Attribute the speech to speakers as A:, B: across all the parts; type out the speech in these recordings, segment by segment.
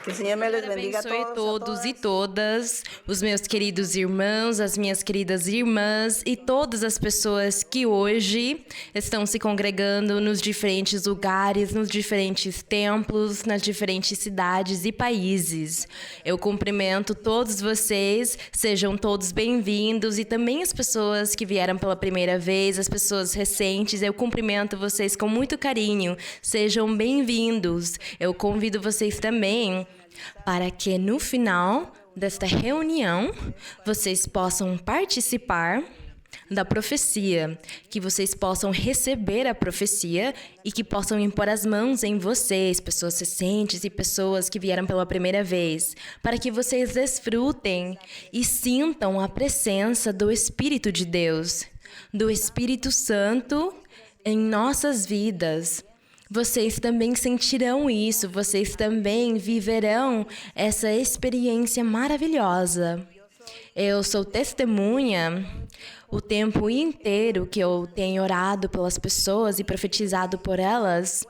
A: Que o Senhor me les bendiga a
B: Abençoe
A: todos,
B: todos e todas, os meus queridos irmãos, as minhas queridas irmãs e todas as pessoas que hoje estão se congregando nos diferentes lugares, nos diferentes templos, nas diferentes cidades e países. Eu cumprimento todos vocês, sejam todos bem-vindos, e também as pessoas que vieram pela primeira vez, as pessoas recentes, eu cumprimento vocês com muito carinho. Sejam bem-vindos. Eu convido vocês também para que no final desta reunião vocês possam participar da profecia, que vocês possam receber a profecia e que possam impor as mãos em vocês, pessoas recentes e pessoas que vieram pela primeira vez, para que vocês desfrutem e sintam a presença do Espírito de Deus, do Espírito Santo em nossas vidas. Vocês também sentirão isso, vocês também viverão essa experiência maravilhosa. Eu sou testemunha o tempo inteiro que eu tenho orado pelas pessoas e profetizado por elas.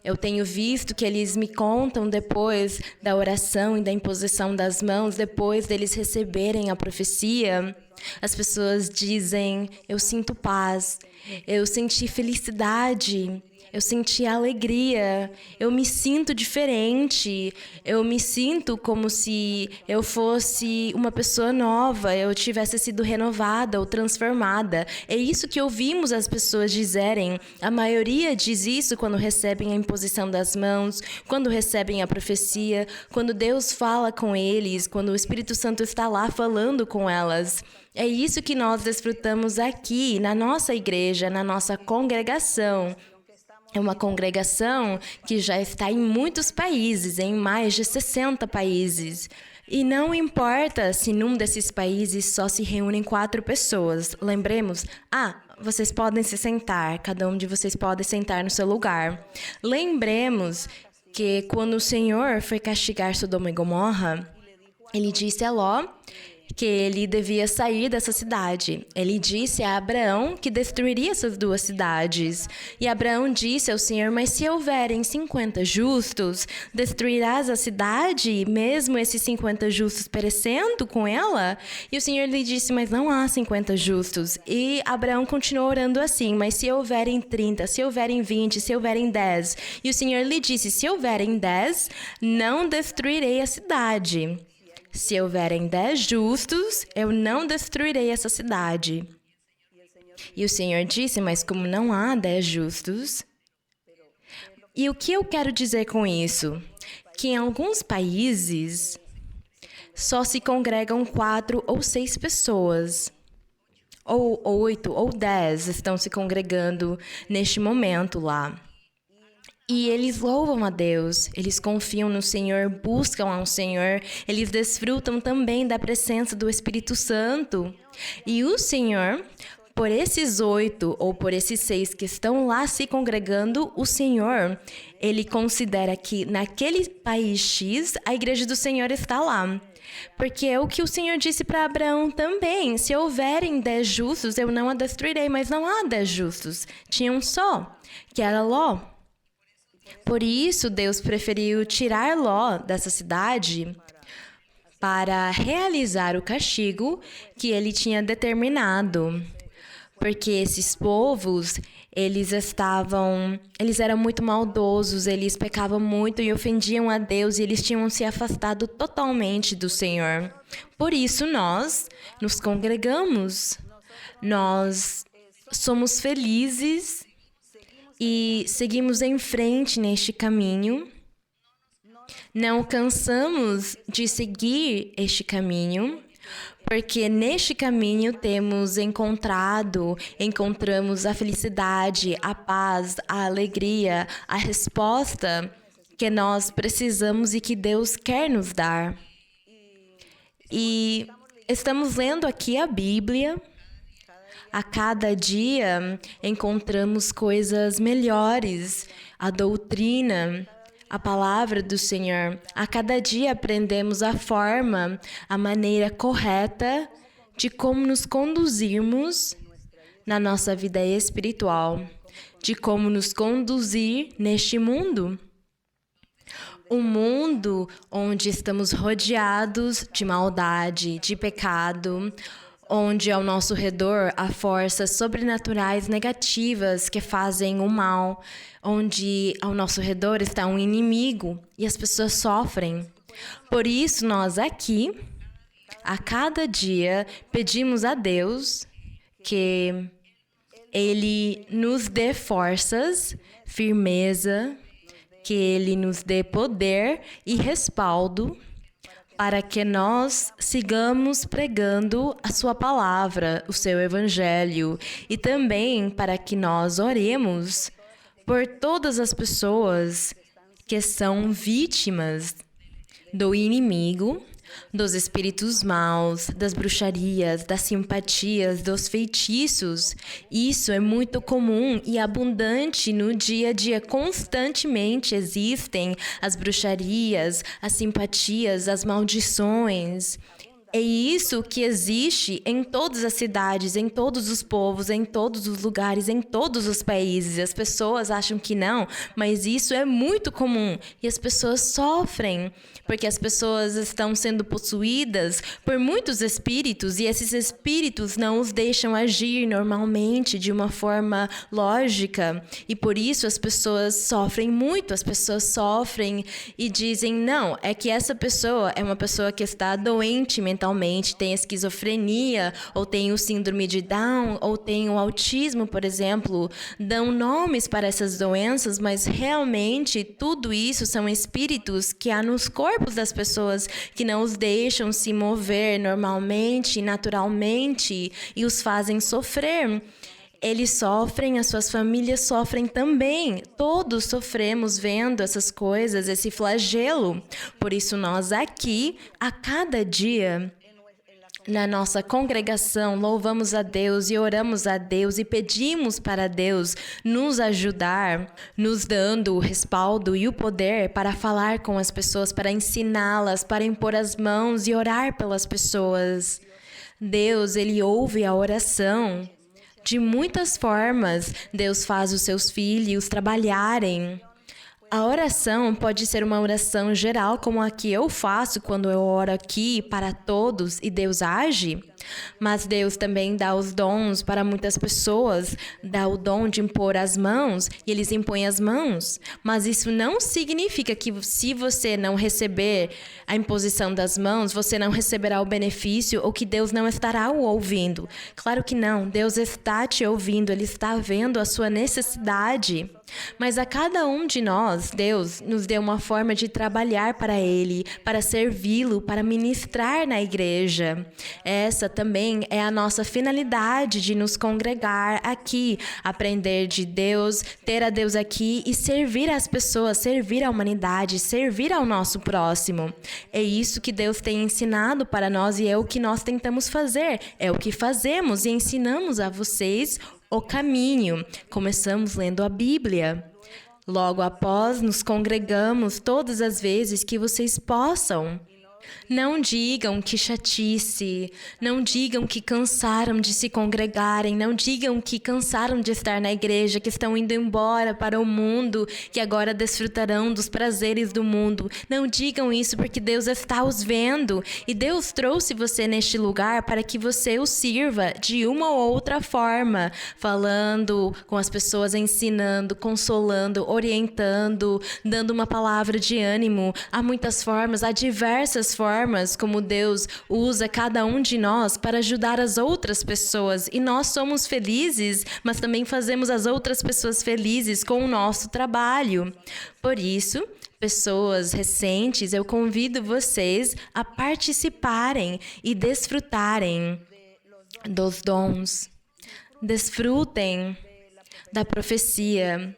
B: Eu tenho visto que eles me contam depois da oração e da imposição das mãos, depois deles receberem a profecia. As pessoas dizem: eu sinto paz, eu senti felicidade, eu senti alegria, eu me sinto diferente, eu me sinto como se eu fosse uma pessoa nova, eu tivesse sido renovada ou transformada. É isso que ouvimos as pessoas dizerem. A maioria diz isso quando recebem a imposição das mãos, quando recebem a profecia, quando Deus fala com eles, quando o Espírito Santo está lá falando com elas. É isso que nós desfrutamos aqui, na nossa igreja, na nossa congregação. É uma congregação que já está em muitos países, em mais de 60 países. E não importa se num desses países só se reúnem 4 pessoas. Lembremos, vocês podem se sentar, cada um de vocês pode sentar no seu lugar. Lembremos que quando o Senhor foi castigar Sodoma e Gomorra, ele disse a Ló que ele devia sair dessa cidade. Ele disse a Abraão que destruiria essas 2 cidades. E Abraão disse ao Senhor: mas se houverem 50 justos, destruirás a cidade, mesmo esses 50 justos perecendo com ela? E o Senhor lhe disse: mas não há 50 justos. E Abraão continuou orando assim: mas se houverem 30, se houverem 20, se houverem 10. E o Senhor lhe disse: se houverem 10, não destruirei a cidade. Se houverem 10 justos, eu não destruirei essa cidade. E o Senhor disse: mas como não há 10 justos... E o que eu quero dizer com isso? Que em alguns países só se congregam 4 ou 6 pessoas. Ou 8 ou 10 estão se congregando neste momento lá. E eles louvam a Deus, eles confiam no Senhor, buscam ao Senhor, eles desfrutam também da presença do Espírito Santo. E o Senhor, por esses 8 ou por esses 6 que estão lá se congregando, o Senhor, ele considera que naquele país X, a igreja do Senhor está lá. Porque é o que o Senhor disse para Abraão também: se houverem 10 justos, eu não a destruirei, mas não há 10 justos. Tinha um só, que era Ló. Por isso, Deus preferiu tirar Ló dessa cidade para realizar o castigo que ele tinha determinado. Porque esses povos, eles eram muito maldosos, eles pecavam muito e ofendiam a Deus, e eles tinham se afastado totalmente do Senhor. Por isso, nós nos congregamos, nós somos felizes e seguimos em frente neste caminho. Não cansamos de seguir este caminho, porque neste caminho encontramos a felicidade, a paz, a alegria, a resposta que nós precisamos e que Deus quer nos dar. E estamos lendo aqui a Bíblia. A cada dia encontramos coisas melhores, a doutrina, a palavra do Senhor. A cada dia aprendemos a maneira correta de como nos conduzirmos na nossa vida espiritual, de como nos conduzir neste mundo. Um mundo onde estamos rodeados de maldade, de pecado, onde ao nosso redor há forças sobrenaturais negativas que fazem o mal, onde ao nosso redor está um inimigo e as pessoas sofrem. Por isso, nós aqui, a cada dia, pedimos a Deus que Ele nos dê forças, firmeza, que Ele nos dê poder e respaldo para que nós sigamos pregando a sua palavra, o seu evangelho, e também para que nós oremos por todas as pessoas que são vítimas do inimigo, dos espíritos maus, das bruxarias, das simpatias, dos feitiços. Isso é muito comum e abundante no dia a dia. Constantemente existem as bruxarias, as simpatias, as maldições. É isso que existe em todas as cidades, em todos os povos, em todos os lugares, em todos os países. As pessoas acham que não, mas isso é muito comum. E as pessoas sofrem, porque as pessoas estão sendo possuídas por muitos espíritos, e esses espíritos não os deixam agir normalmente, de uma forma lógica. E por isso as pessoas sofrem muito, as pessoas sofrem e dizem, não, é que essa pessoa é uma pessoa que está doente mentalmente, tem esquizofrenia, ou tem o síndrome de Down, ou tem o autismo, por exemplo. Dão nomes para essas doenças, mas realmente tudo isso são espíritos que há nos corpos das pessoas que não os deixam se mover normalmente, naturalmente, e os fazem sofrer. Eles sofrem, as suas famílias sofrem também. Todos sofremos vendo essas coisas, esse flagelo. Por isso nós aqui, a cada dia, na nossa congregação, louvamos a Deus e oramos a Deus e pedimos para Deus nos ajudar, nos dando o respaldo e o poder para falar com as pessoas, para ensiná-las, para impor as mãos e orar pelas pessoas. Deus, Ele ouve a oração. De muitas formas, Deus faz os seus filhos trabalharem. A oração pode ser uma oração geral, como a que eu faço quando eu oro aqui para todos e Deus age. Mas Deus também dá os dons para muitas pessoas, dá o dom de impor as mãos e eles impõem as mãos. Mas isso não significa que se você não receber a imposição das mãos, você não receberá o benefício ou que Deus não estará o ouvindo. Claro que não, Deus está te ouvindo, Ele está vendo a sua necessidade. Mas a cada um de nós, Deus nos deu uma forma de trabalhar para Ele, para servi-lo, para ministrar na igreja. Essa também é a nossa finalidade de nos congregar aqui, aprender de Deus, ter a Deus aqui e servir as pessoas, servir a humanidade, servir ao nosso próximo. É isso que Deus tem ensinado para nós e é o que nós tentamos fazer, é o que fazemos e ensinamos a vocês o caminho. Começamos lendo a Bíblia. Logo após, nos congregamos todas as vezes que vocês possam. Não digam que chatice, não digam que cansaram de se congregarem, não digam que cansaram de estar na igreja, que estão indo embora para o mundo, que agora desfrutarão dos prazeres do mundo. Não digam isso, porque Deus está os vendo e Deus trouxe você neste lugar para que você o sirva de uma ou outra forma, falando com as pessoas, ensinando, consolando, orientando, dando uma palavra de ânimo. Há muitas formas, há diversas formas como Deus usa cada um de nós para ajudar as outras pessoas. E nós somos felizes, mas também fazemos as outras pessoas felizes com o nosso trabalho. Por isso, pessoas recentes, eu convido vocês a participarem e desfrutarem dos dons. Desfrutem da profecia,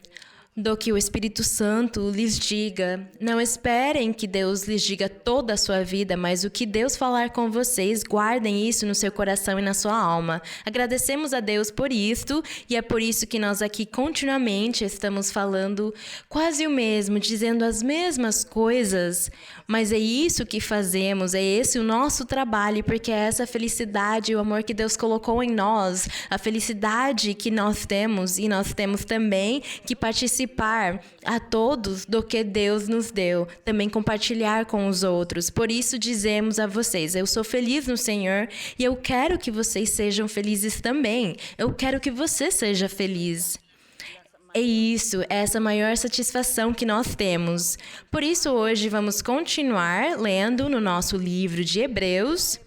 B: do que o Espírito Santo lhes diga. Não esperem que Deus lhes diga toda a sua vida, mas o que Deus falar com vocês, guardem isso no seu coração e na sua alma. Agradecemos a Deus por isto, e é por isso que nós aqui continuamente estamos falando quase o mesmo, dizendo as mesmas coisas, mas é isso que fazemos, é esse o nosso trabalho, porque é essa felicidade, o amor que Deus colocou em nós, a felicidade que nós temos, e nós temos também que participar participar a todos do que Deus nos deu, também compartilhar com os outros. Por isso dizemos a vocês, eu sou feliz no Senhor e eu quero que vocês sejam felizes também. Eu quero que você seja feliz. É isso, é essa maior satisfação que nós temos. Por isso, hoje vamos continuar lendo no nosso livro de Hebreus.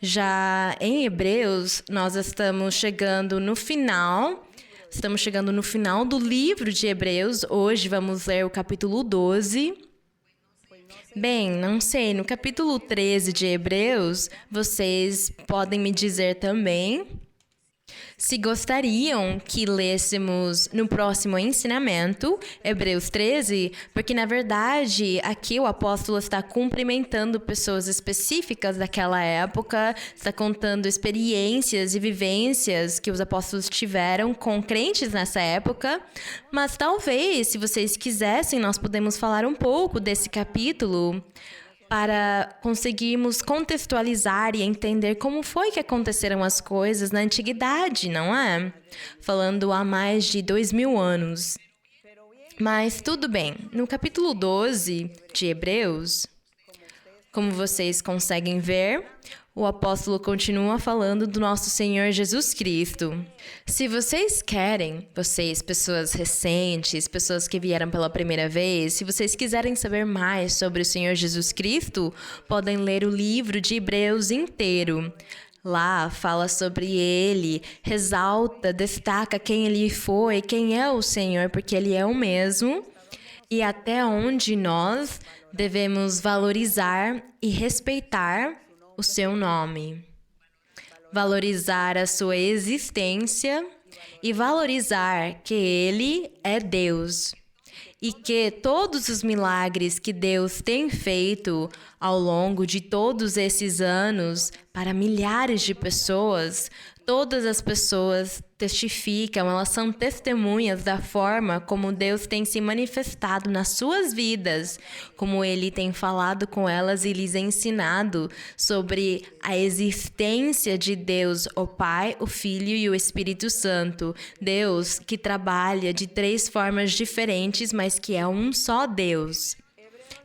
B: Já em Hebreus, nós estamos chegando no final do livro de Hebreus. Hoje vamos ler o capítulo 12. Bem, não sei, no capítulo 13 de Hebreus, vocês podem me dizer também se gostariam que lêssemos no próximo ensinamento, Hebreus 13, porque, na verdade, aqui o apóstolo está cumprimentando pessoas específicas daquela época, está contando experiências e vivências que os apóstolos tiveram com crentes nessa época, mas talvez, se vocês quisessem, nós podemos falar um pouco desse capítulo para conseguirmos contextualizar e entender como foi que aconteceram as coisas na antiguidade, não é? Falando há mais de 2000 anos. Mas tudo bem, no capítulo 12 de Hebreus, como vocês conseguem ver, o apóstolo continua falando do nosso Senhor Jesus Cristo. Se vocês querem, pessoas recentes, pessoas que vieram pela primeira vez, se vocês quiserem saber mais sobre o Senhor Jesus Cristo, podem ler o livro de Hebreus inteiro. Lá fala sobre ele, ressalta, destaca quem ele foi, quem é o Senhor, porque ele é o mesmo, e até onde nós devemos valorizar e respeitar o seu nome, valorizar a sua existência e valorizar que Ele é Deus e que todos os milagres que Deus tem feito ao longo de todos esses anos para milhares de pessoas, todas as pessoas testificam, elas são testemunhas da forma como Deus tem se manifestado nas suas vidas, como Ele tem falado com elas e lhes ensinado sobre a existência de Deus, o Pai, o Filho e o Espírito Santo. Deus que trabalha de 3 formas diferentes, mas que é um só Deus.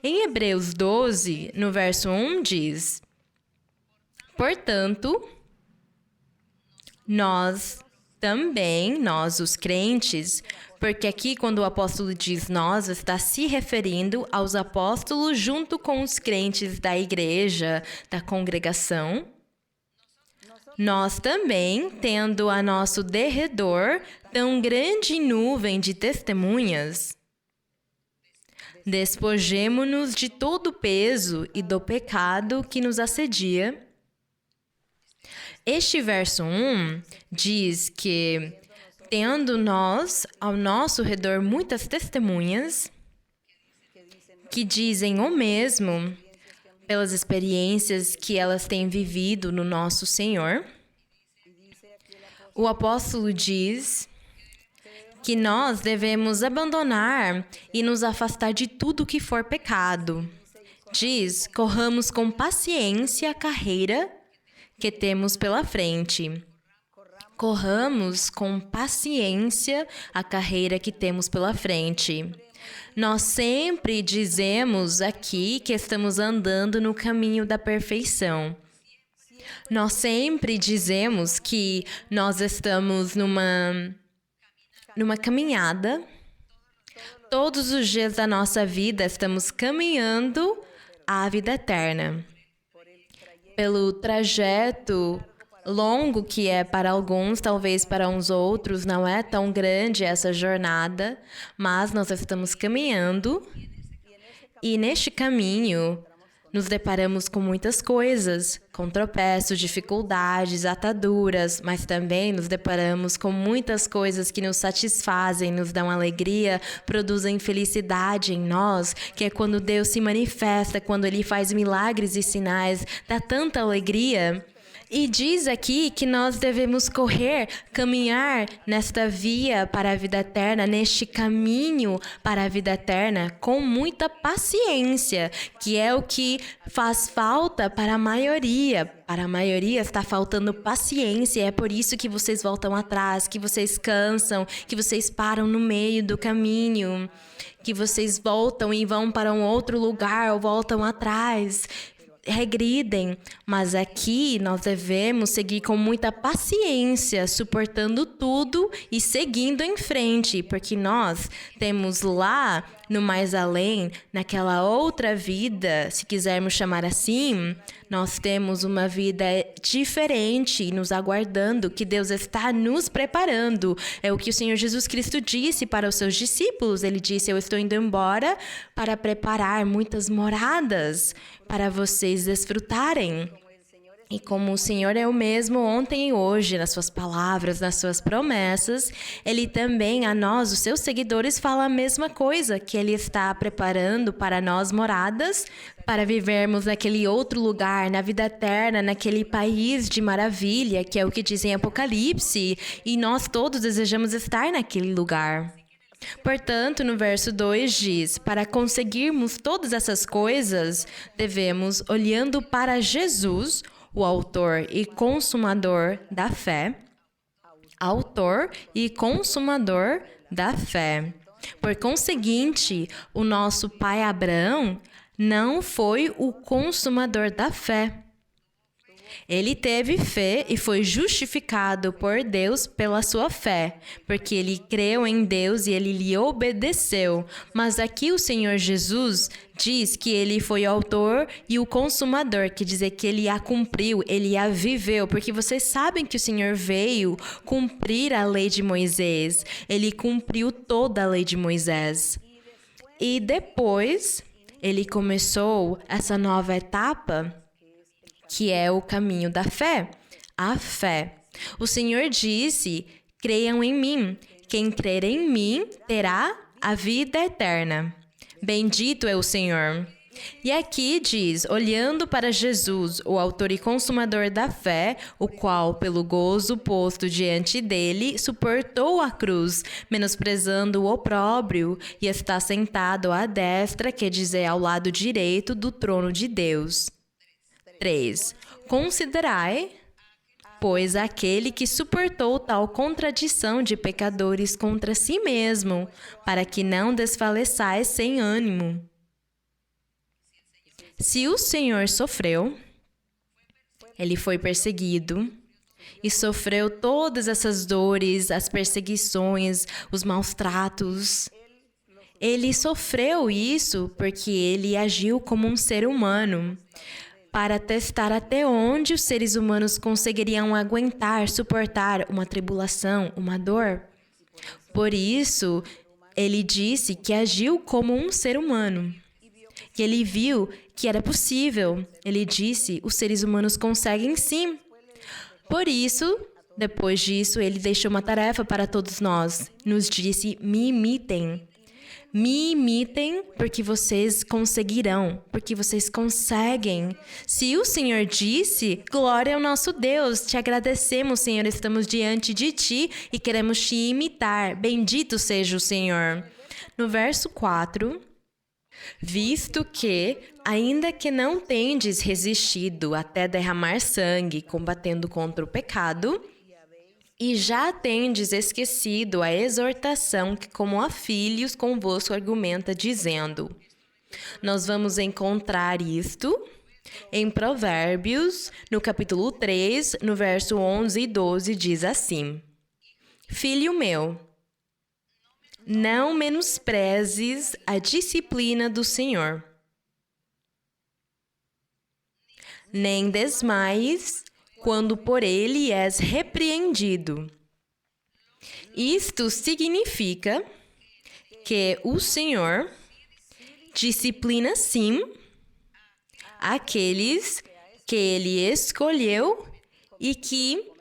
B: Em Hebreus 12, no verso 1, diz: portanto, nós também, nós os crentes, porque aqui quando o apóstolo diz nós, está se referindo aos apóstolos junto com os crentes da igreja, da congregação. Nós também, tendo a nosso derredor tão grande nuvem de testemunhas, despojemo-nos de todo o peso e do pecado que nos assedia. Este verso 1 diz que, tendo nós ao nosso redor muitas testemunhas que dizem o mesmo pelas experiências que elas têm vivido no nosso Senhor, o apóstolo diz que nós devemos abandonar e nos afastar de tudo que for pecado. Diz, corramos com paciência a carreira que temos pela frente. Corramos com paciência a carreira que temos pela frente. Nós sempre dizemos aqui que estamos andando no caminho da perfeição. Nós sempre dizemos que nós estamos numa caminhada. Todos os dias da nossa vida estamos caminhando à vida eterna. Pelo trajeto longo que é para alguns, talvez para uns outros não é tão grande essa jornada, mas nós estamos caminhando e neste caminho nos deparamos com muitas coisas, com tropeços, dificuldades, ataduras, mas também nos deparamos com muitas coisas que nos satisfazem, nos dão alegria, produzem felicidade em nós, que é quando Deus se manifesta, quando Ele faz milagres e sinais, dá tanta alegria. E diz aqui que nós devemos correr, caminhar nesta via para a vida eterna, neste caminho para a vida eterna, com muita paciência, que é o que faz falta para a maioria. Para a maioria está faltando paciência, é por isso que vocês voltam atrás, que vocês cansam, que vocês param no meio do caminho, que vocês voltam e vão para um outro lugar ou voltam atrás. Regridem, mas aqui nós devemos seguir com muita paciência, suportando tudo e seguindo em frente, porque nós temos lá no mais além, naquela outra vida, se quisermos chamar assim, nós temos uma vida diferente nos aguardando, que Deus está nos preparando. É o que o Senhor Jesus Cristo disse para os seus discípulos. Ele disse: eu estou indo embora para preparar muitas moradas para vocês desfrutarem. E como o Senhor é o mesmo ontem e hoje, nas suas palavras, nas suas promessas, Ele também a nós, os seus seguidores, fala a mesma coisa, que Ele está preparando para nós moradas, para vivermos naquele outro lugar, na vida eterna, naquele país de maravilha, que é o que diz em Apocalipse, e nós todos desejamos estar naquele lugar. Portanto, no verso 2 diz: para conseguirmos todas essas coisas, devemos, olhando para Jesus, o autor e consumador da fé. Autor e consumador da fé. Por conseguinte, o nosso pai Abraão não foi o consumador da fé. Ele teve fé e foi justificado por Deus pela sua fé, porque ele creu em Deus e ele lhe obedeceu. Mas aqui o Senhor Jesus diz que ele foi o autor e o consumador, quer dizer que ele a cumpriu, ele a viveu, porque vocês sabem que o Senhor veio cumprir a lei de Moisés. Ele cumpriu toda a lei de Moisés. E depois ele começou essa nova etapa, que é o caminho da fé, a fé. O Senhor disse: creiam em mim. Quem crer em mim terá a vida eterna. Bendito é o Senhor. E aqui diz: olhando para Jesus, o autor e consumador da fé, o qual, pelo gozo posto diante dele, suportou a cruz, menosprezando o opróbrio, e está sentado à destra, quer dizer, ao lado direito do trono de Deus. 3. Considerai, pois, aquele que suportou tal contradição de pecadores contra si mesmo, para que não desfaleçais sem ânimo. Se o Senhor sofreu, ele foi perseguido e sofreu todas essas dores, as perseguições, os maus tratos. Ele sofreu isso porque ele agiu como um ser humano, para testar até onde os seres humanos conseguiriam aguentar, suportar uma tribulação, uma dor. Por isso, ele disse que agiu como um ser humano. Que ele viu que era possível. Ele disse: os seres humanos conseguem sim. Por isso, depois disso, ele deixou uma tarefa para todos nós. Nos disse: me imitem. Me imitem, porque vocês conseguirão, porque vocês conseguem. Se o Senhor disse, glória ao nosso Deus, te agradecemos, Senhor, estamos diante de ti e queremos te imitar. Bendito seja o Senhor. No verso 4, visto que, ainda que não tendes resistido até derramar sangue, combatendo contra o pecado, e já tendes esquecido a exortação que, como a filhos, convosco argumenta, dizendo. Nós vamos encontrar isto em Provérbios, no capítulo 3, no verso 11 e 12, diz assim: Filho meu, não menosprezes a disciplina do Senhor, nem desmaies quando por ele és repreendido. Isto significa que o Senhor disciplina sim aqueles que ele escolheu e que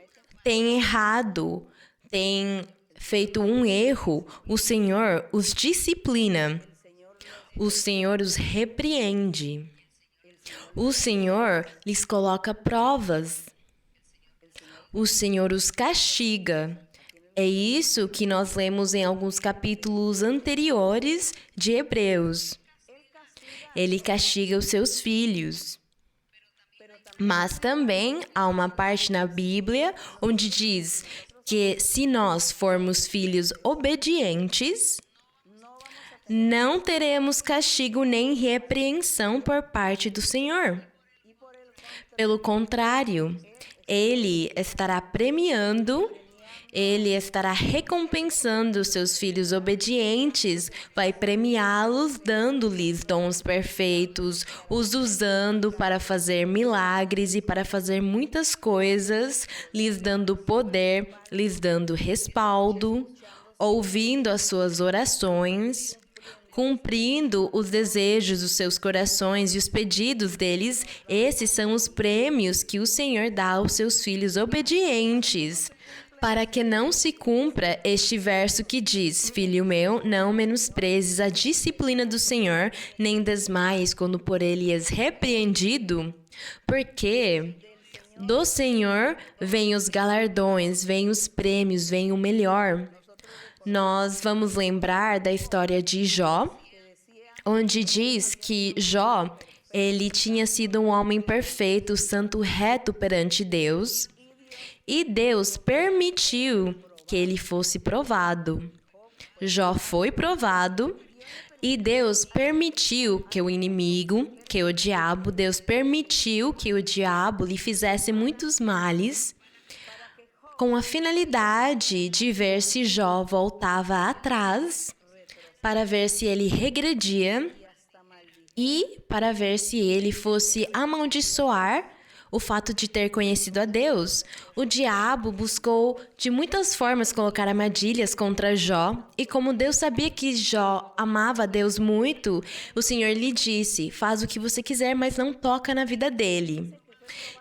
B: têm errado, têm feito um erro. O Senhor os disciplina. O Senhor os repreende. O Senhor lhes coloca provas. o Senhor os castiga. É isso que nós lemos em alguns capítulos anteriores de Hebreus. Ele castiga os seus filhos. Mas também há uma parte na Bíblia onde diz que se nós formos filhos obedientes, não teremos castigo nem repreensão por parte do Senhor. Pelo contrário, Ele estará premiando, Ele estará recompensando os seus filhos obedientes, vai premiá-los, dando-lhes dons perfeitos, os usando para fazer milagres e para fazer muitas coisas, lhes dando poder, lhes dando respaldo, ouvindo as suas orações, cumprindo os desejos dos seus corações e os pedidos deles. Esses são os prêmios que o Senhor dá aos seus filhos obedientes. Para que não se cumpra este verso que diz: Filho meu, não menosprezes a disciplina do Senhor, nem desmaies quando por ele és repreendido, porque do Senhor vêm os galardões, vêm os prêmios, vem o melhor. Nós vamos lembrar da história de Jó, onde diz que Jó, ele tinha sido um homem perfeito, santo, reto perante Deus, e Deus permitiu que ele fosse provado. Jó foi provado e Deus permitiu que o inimigo, que o diabo, Deus permitiu que o diabo lhe fizesse muitos males, com a finalidade de ver se Jó voltava atrás, para ver se ele regredia e para ver se ele fosse amaldiçoar o fato de ter conhecido a Deus. O diabo buscou de muitas formas colocar armadilhas contra Jó, e como Deus sabia que Jó amava a Deus muito, o Senhor lhe disse: faz o que você quiser, mas não toca na vida dele.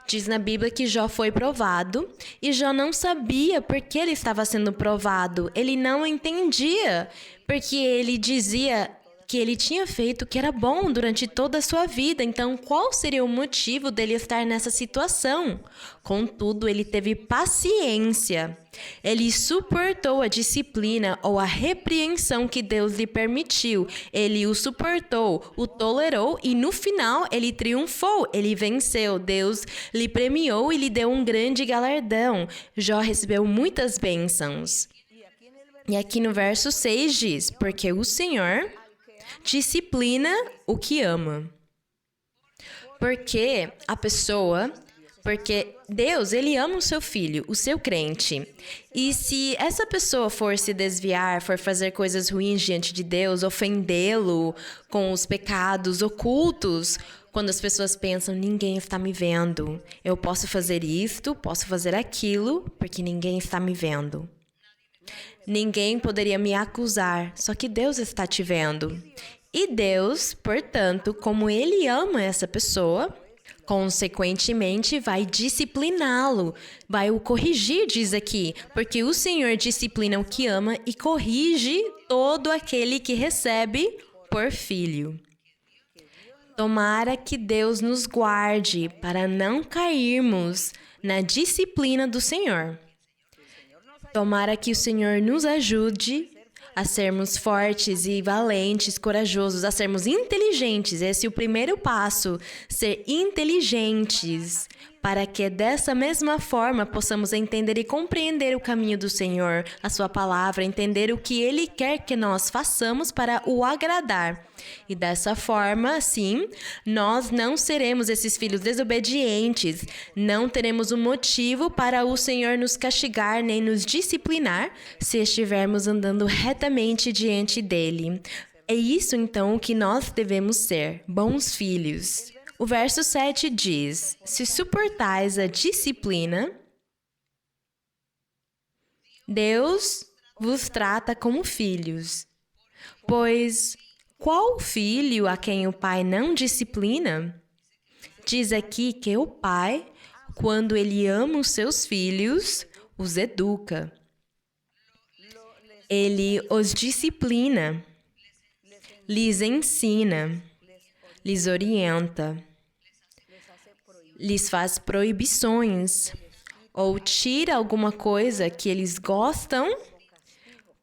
B: Diz na Bíblia que Jó foi provado e Jó não sabia por que ele estava sendo provado. Ele não entendia, porque ele dizia que ele tinha feito o que era bom durante toda a sua vida. Então, qual seria o motivo dele estar nessa situação? Contudo, ele teve paciência. Ele suportou a disciplina ou a repreensão que Deus lhe permitiu. Ele o suportou, o tolerou e no final ele triunfou, ele venceu. Deus lhe premiou e lhe deu um grande galardão. Jó recebeu muitas bênçãos. E aqui no verso 6 diz: porque o Senhor disciplina o que ama. Porque Deus, ele ama o seu filho, o seu crente. E se essa pessoa for se desviar, for fazer coisas ruins diante de Deus, ofendê-lo com os pecados ocultos, quando as pessoas pensam: ninguém está me vendo, eu posso fazer isto, posso fazer aquilo, porque ninguém está me vendo. Ninguém poderia me acusar, só que Deus está te vendo. E Deus, portanto, como Ele ama essa pessoa, consequentemente vai discipliná-lo, vai o corrigir, diz aqui, porque o Senhor disciplina o que ama e corrige todo aquele que recebe por filho. Tomara que Deus nos guarde para não cairmos na disciplina do Senhor. Tomara que o Senhor nos ajude a sermos fortes e valentes, corajosos, a sermos inteligentes. Esse é o primeiro passo, ser inteligentes, para que dessa mesma forma possamos entender e compreender o caminho do Senhor, a sua palavra, entender o que Ele quer que nós façamos para o agradar. E dessa forma, sim, nós não seremos esses filhos desobedientes, não teremos um motivo para o Senhor nos castigar nem nos disciplinar se estivermos andando retamente diante dEle. É isso, então, que nós devemos ser, bons filhos. O verso 7 diz: se suportais a disciplina, Deus vos trata como filhos. Pois qual filho a quem o pai não disciplina? Diz aqui que o pai, quando ele ama os seus filhos, os educa. Ele os disciplina, lhes ensina, lhes orienta, lhes faz proibições, ou tira alguma coisa que eles gostam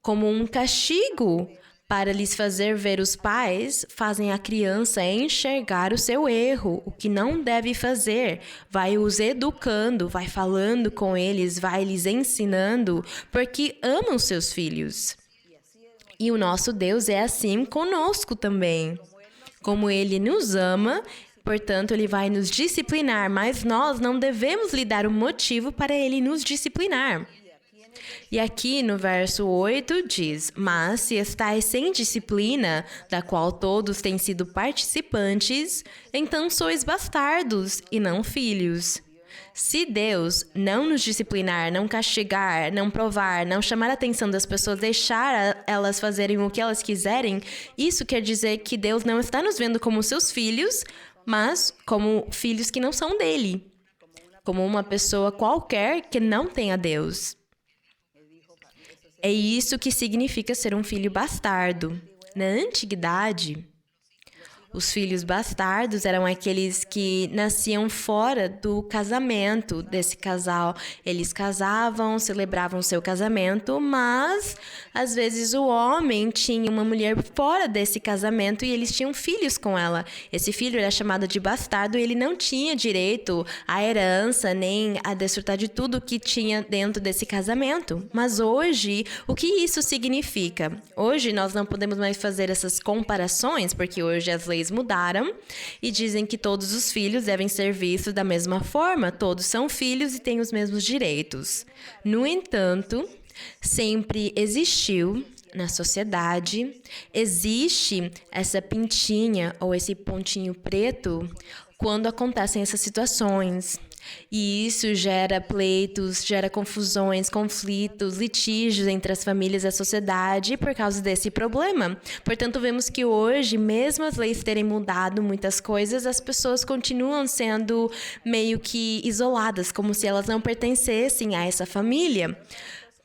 B: como um castigo para lhes fazer ver, os pais fazem a criança enxergar o seu erro, o que não deve fazer. Vai os educando, vai falando com eles, vai lhes ensinando, porque amam seus filhos. E o nosso Deus é assim conosco também. Como Ele nos ama, portanto, Ele vai nos disciplinar, mas nós não devemos lhe dar um motivo para Ele nos disciplinar. E aqui no verso 8 diz: mas se estáis sem disciplina, da qual todos têm sido participantes, então sois bastardos e não filhos. Se Deus não nos disciplinar, não castigar, não provar, não chamar a atenção das pessoas, deixar elas fazerem o que elas quiserem, isso quer dizer que Deus não está nos vendo como seus filhos, mas como filhos que não são dele, como uma pessoa qualquer que não tem a Deus. É isso que significa ser um filho bastardo. Na antiguidade, os filhos bastardos eram aqueles que nasciam fora do casamento desse casal. Eles casavam, celebravam seu casamento, mas às vezes o homem tinha uma mulher fora desse casamento e eles tinham filhos com ela. Esse filho era chamado de bastardo e ele não tinha direito à herança nem a desfrutar de tudo que tinha dentro desse casamento. Mas hoje, o que isso significa? Hoje nós não podemos mais fazer essas comparações, porque hoje as leis mudaram e dizem que todos os filhos devem ser vistos da mesma forma, todos são filhos e têm os mesmos direitos. No entanto, sempre existiu na sociedade, existe essa pintinha ou esse pontinho preto quando acontecem essas situações. E isso gera pleitos, gera confusões, conflitos, litígios entre as famílias e a sociedade por causa desse problema. Portanto, vemos que hoje, mesmo as leis terem mudado muitas coisas, as pessoas continuam sendo meio que isoladas, como se elas não pertencessem a essa família.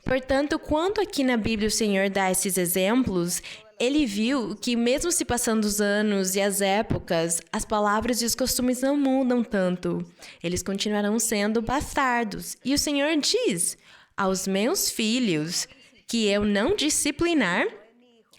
B: Portanto, quando aqui na Bíblia o Senhor dá esses exemplos, ele viu que mesmo se passando os anos e as épocas, as palavras e os costumes não mudam tanto. Eles continuarão sendo bastardos. E o Senhor diz: aos meus filhos que eu não disciplinar,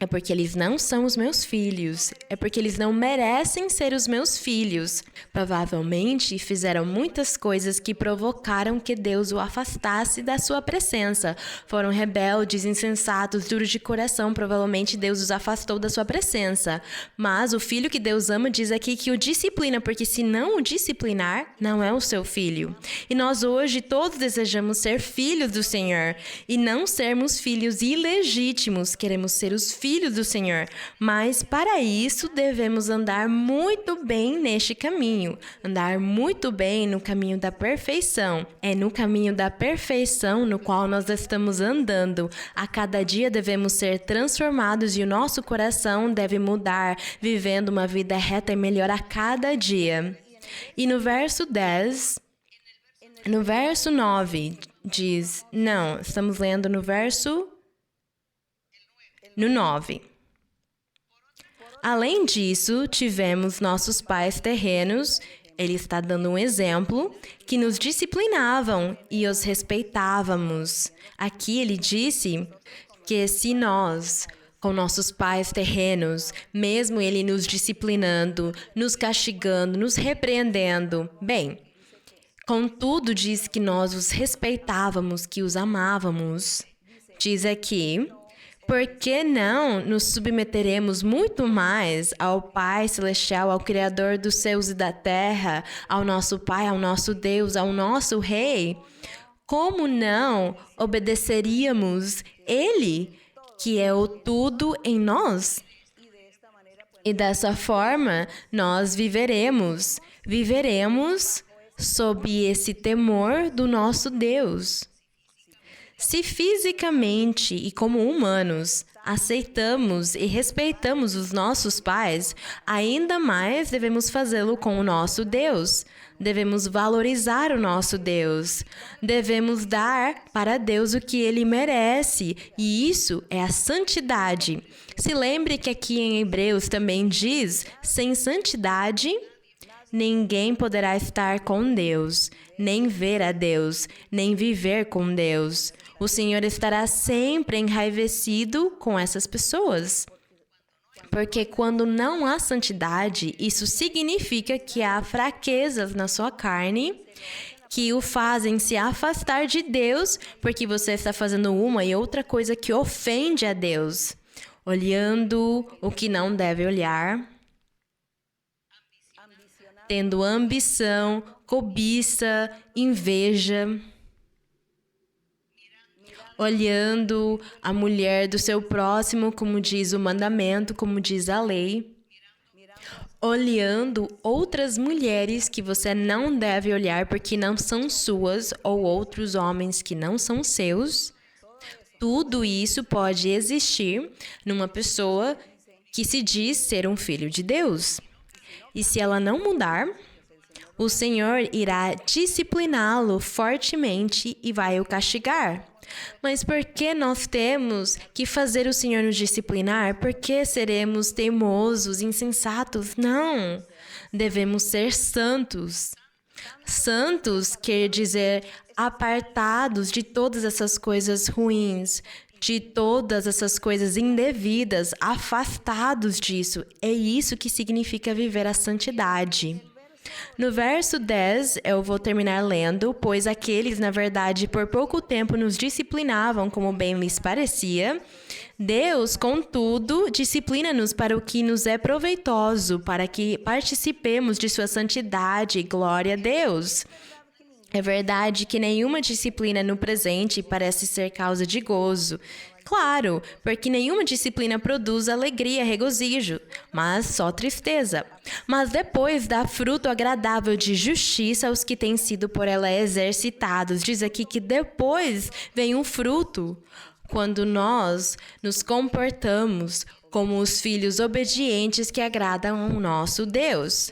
B: é porque eles não são os meus filhos. É porque eles não merecem ser os meus filhos. Provavelmente fizeram muitas coisas que provocaram que Deus o afastasse da sua presença. Foram rebeldes, insensatos, duros de coração. Provavelmente Deus os afastou da sua presença. Mas o filho que Deus ama diz aqui que o disciplina, porque se não o disciplinar, não é o seu filho. E nós hoje todos desejamos ser filhos do Senhor e não sermos filhos ilegítimos. Queremos ser os filhos do Senhor, mas para isso devemos andar muito bem neste caminho, andar muito bem no caminho da perfeição. É no caminho da perfeição no qual nós estamos andando. A cada dia devemos ser transformados e o nosso coração deve mudar, vivendo uma vida reta e melhor a cada dia. E no verso 9 diz, não, estamos lendo no 9. Além disso, tivemos nossos pais terrenos, ele está dando um exemplo, que nos disciplinavam e os respeitávamos. Aqui ele disse que se nós, com nossos pais terrenos, mesmo ele nos disciplinando, nos castigando, nos repreendendo, bem, contudo diz que nós os respeitávamos, que os amávamos. Diz aqui: por que não nos submeteremos muito mais ao Pai Celestial, ao Criador dos céus e da terra, ao nosso Pai, ao nosso Deus, ao nosso Rei? Como não obedeceríamos Ele, que é o tudo em nós? E dessa forma, nós viveremos sob esse temor do nosso Deus. Se fisicamente e como humanos aceitamos e respeitamos os nossos pais, ainda mais devemos fazê-lo com o nosso Deus. Devemos valorizar o nosso Deus. Devemos dar para Deus o que Ele merece. E isso é a santidade. Se lembre que aqui em Hebreus também diz, sem santidade, ninguém poderá estar com Deus, nem ver a Deus, nem viver com Deus. O Senhor estará sempre enraivecido com essas pessoas. Porque quando não há santidade, isso significa que há fraquezas na sua carne que o fazem se afastar de Deus, porque você está fazendo uma e outra coisa que ofende a Deus, olhando o que não deve olhar, tendo ambição, cobiça, inveja, olhando a mulher do seu próximo, como diz o mandamento, como diz a lei, olhando outras mulheres que você não deve olhar porque não são suas, ou outros homens que não são seus. Tudo isso pode existir numa pessoa que se diz ser um filho de Deus. E se ela não mudar, o Senhor irá discipliná-lo fortemente e vai o castigar. Mas por que nós temos que fazer o Senhor nos disciplinar? Por que seremos teimosos, insensatos? Não! Devemos ser santos. Santos quer dizer apartados de todas essas coisas ruins, de todas essas coisas indevidas, afastados disso. É isso que significa viver a santidade. No verso 10, eu vou terminar lendo, pois aqueles, na verdade, por pouco tempo nos disciplinavam como bem lhes parecia. Deus, contudo, disciplina-nos para o que nos é proveitoso, para que participemos de sua santidade. Glória a Deus! É verdade que nenhuma disciplina no presente parece ser causa de gozo. Claro, porque nenhuma disciplina produz alegria, regozijo, mas só tristeza. Mas depois dá fruto agradável de justiça aos que têm sido por ela exercitados. Diz aqui que depois vem um fruto. Quando nós nos comportamos como os filhos obedientes que agradam ao nosso Deus.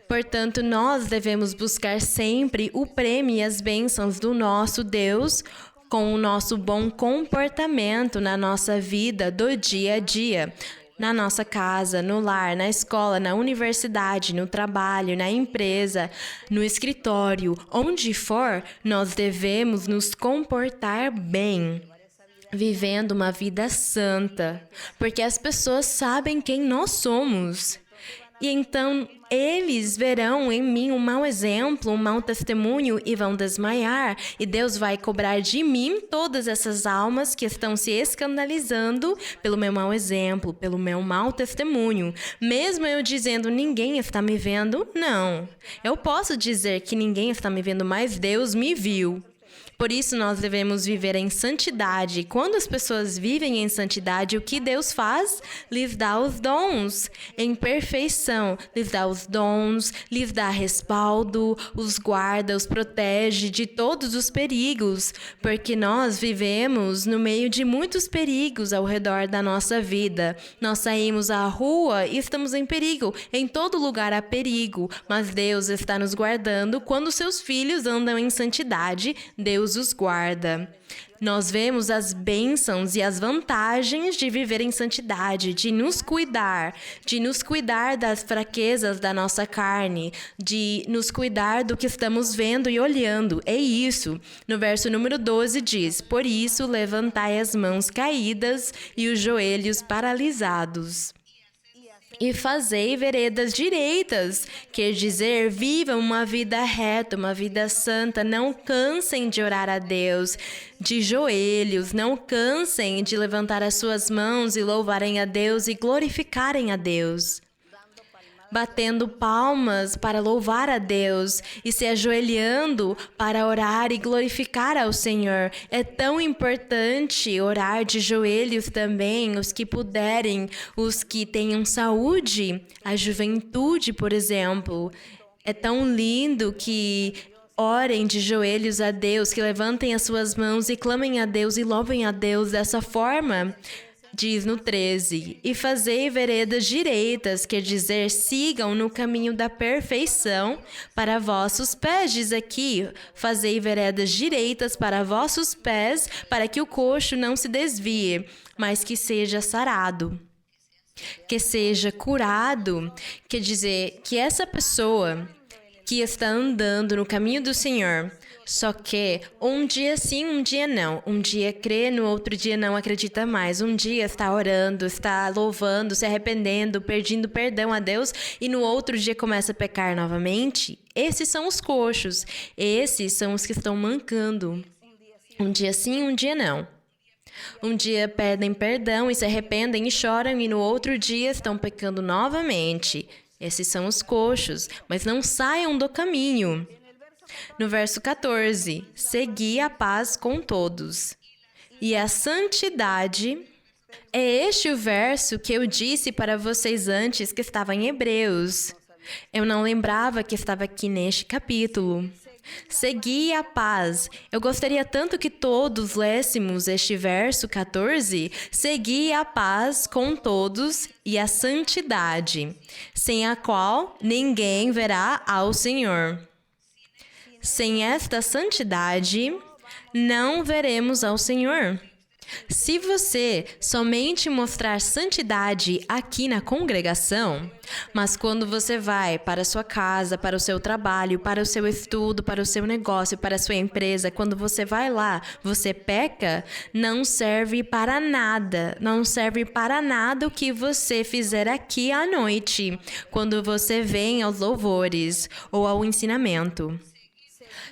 B: Portanto, nós devemos buscar sempre o prêmio e as bênçãos do nosso Deus com o nosso bom comportamento na nossa vida do dia a dia, na nossa casa, no lar, na escola, na universidade, no trabalho, na empresa, no escritório, onde for, nós devemos nos comportar bem, vivendo uma vida santa, porque as pessoas sabem quem nós somos. E então eles verão em mim um mau exemplo, um mau testemunho e vão desmaiar. E Deus vai cobrar de mim todas essas almas que estão se escandalizando pelo meu mau exemplo, pelo meu mau testemunho. Mesmo eu dizendo ninguém está me vendo, não. Eu posso dizer que ninguém está me vendo, mas Deus me viu. Por isso, nós devemos viver em santidade. Quando as pessoas vivem em santidade, o que Deus faz? Lhes dá os dons em perfeição. Lhes dá os dons, lhes dá respaldo, os guarda, os protege de todos os perigos. Porque nós vivemos no meio de muitos perigos ao redor da nossa vida. Nós saímos à rua e estamos em perigo. Em todo lugar há perigo, mas Deus está nos guardando. Quando seus filhos andam em santidade, Deus os guarda. Nós vemos as bênçãos e as vantagens de viver em santidade, de nos cuidar das fraquezas da nossa carne, de nos cuidar do que estamos vendo e olhando. É isso. No verso número 12 diz: por isso, levantai as mãos caídas e os joelhos paralisados. E fazei veredas direitas, quer dizer, vivam uma vida reta, uma vida santa, não cansem de orar a Deus de joelhos, não cansem de levantar as suas mãos e louvarem a Deus e glorificarem a Deus. Batendo palmas para louvar a Deus e se ajoelhando para orar e glorificar ao Senhor. É tão importante orar de joelhos também, os que puderem, os que tenham saúde, a juventude, por exemplo. É tão lindo que orem de joelhos a Deus, que levantem as suas mãos e clamem a Deus e louvem a Deus dessa forma. Diz no 13, e fazei veredas direitas, quer dizer, sigam no caminho da perfeição para vossos pés. Diz aqui, fazei veredas direitas para vossos pés, para que o coxo não se desvie, mas que seja sarado. que seja curado, quer dizer que essa pessoa que está andando no caminho do Senhor, só que um dia sim, um dia não. Um dia crê, no outro dia não acredita mais. Um dia está orando, está louvando, se arrependendo, pedindo perdão a Deus e no outro dia começa a pecar novamente. Esses são os coxos. Esses são os que estão mancando. Um dia sim, um dia não. Um dia pedem perdão e se arrependem e choram e no outro dia estão pecando novamente. Esses são os coxos, mas não saiam do caminho. No verso 14, segui a paz com todos. E a santidade. É este o verso que eu disse para vocês antes que estava em Hebreus. Eu não lembrava que estava aqui neste capítulo. Segui a paz. Eu gostaria tanto que todos lêssemos este verso 14. Segui a paz com todos e a santidade, sem a qual ninguém verá ao Senhor. Sem esta santidade, não veremos ao Senhor. Se você somente mostrar santidade aqui na congregação, mas quando você vai para a sua casa, para o seu trabalho, para o seu estudo, para o seu negócio, para a sua empresa, quando você vai lá, você peca, não serve para nada. Não serve para nada o que você fizer aqui à noite, quando você vem aos louvores ou ao ensinamento.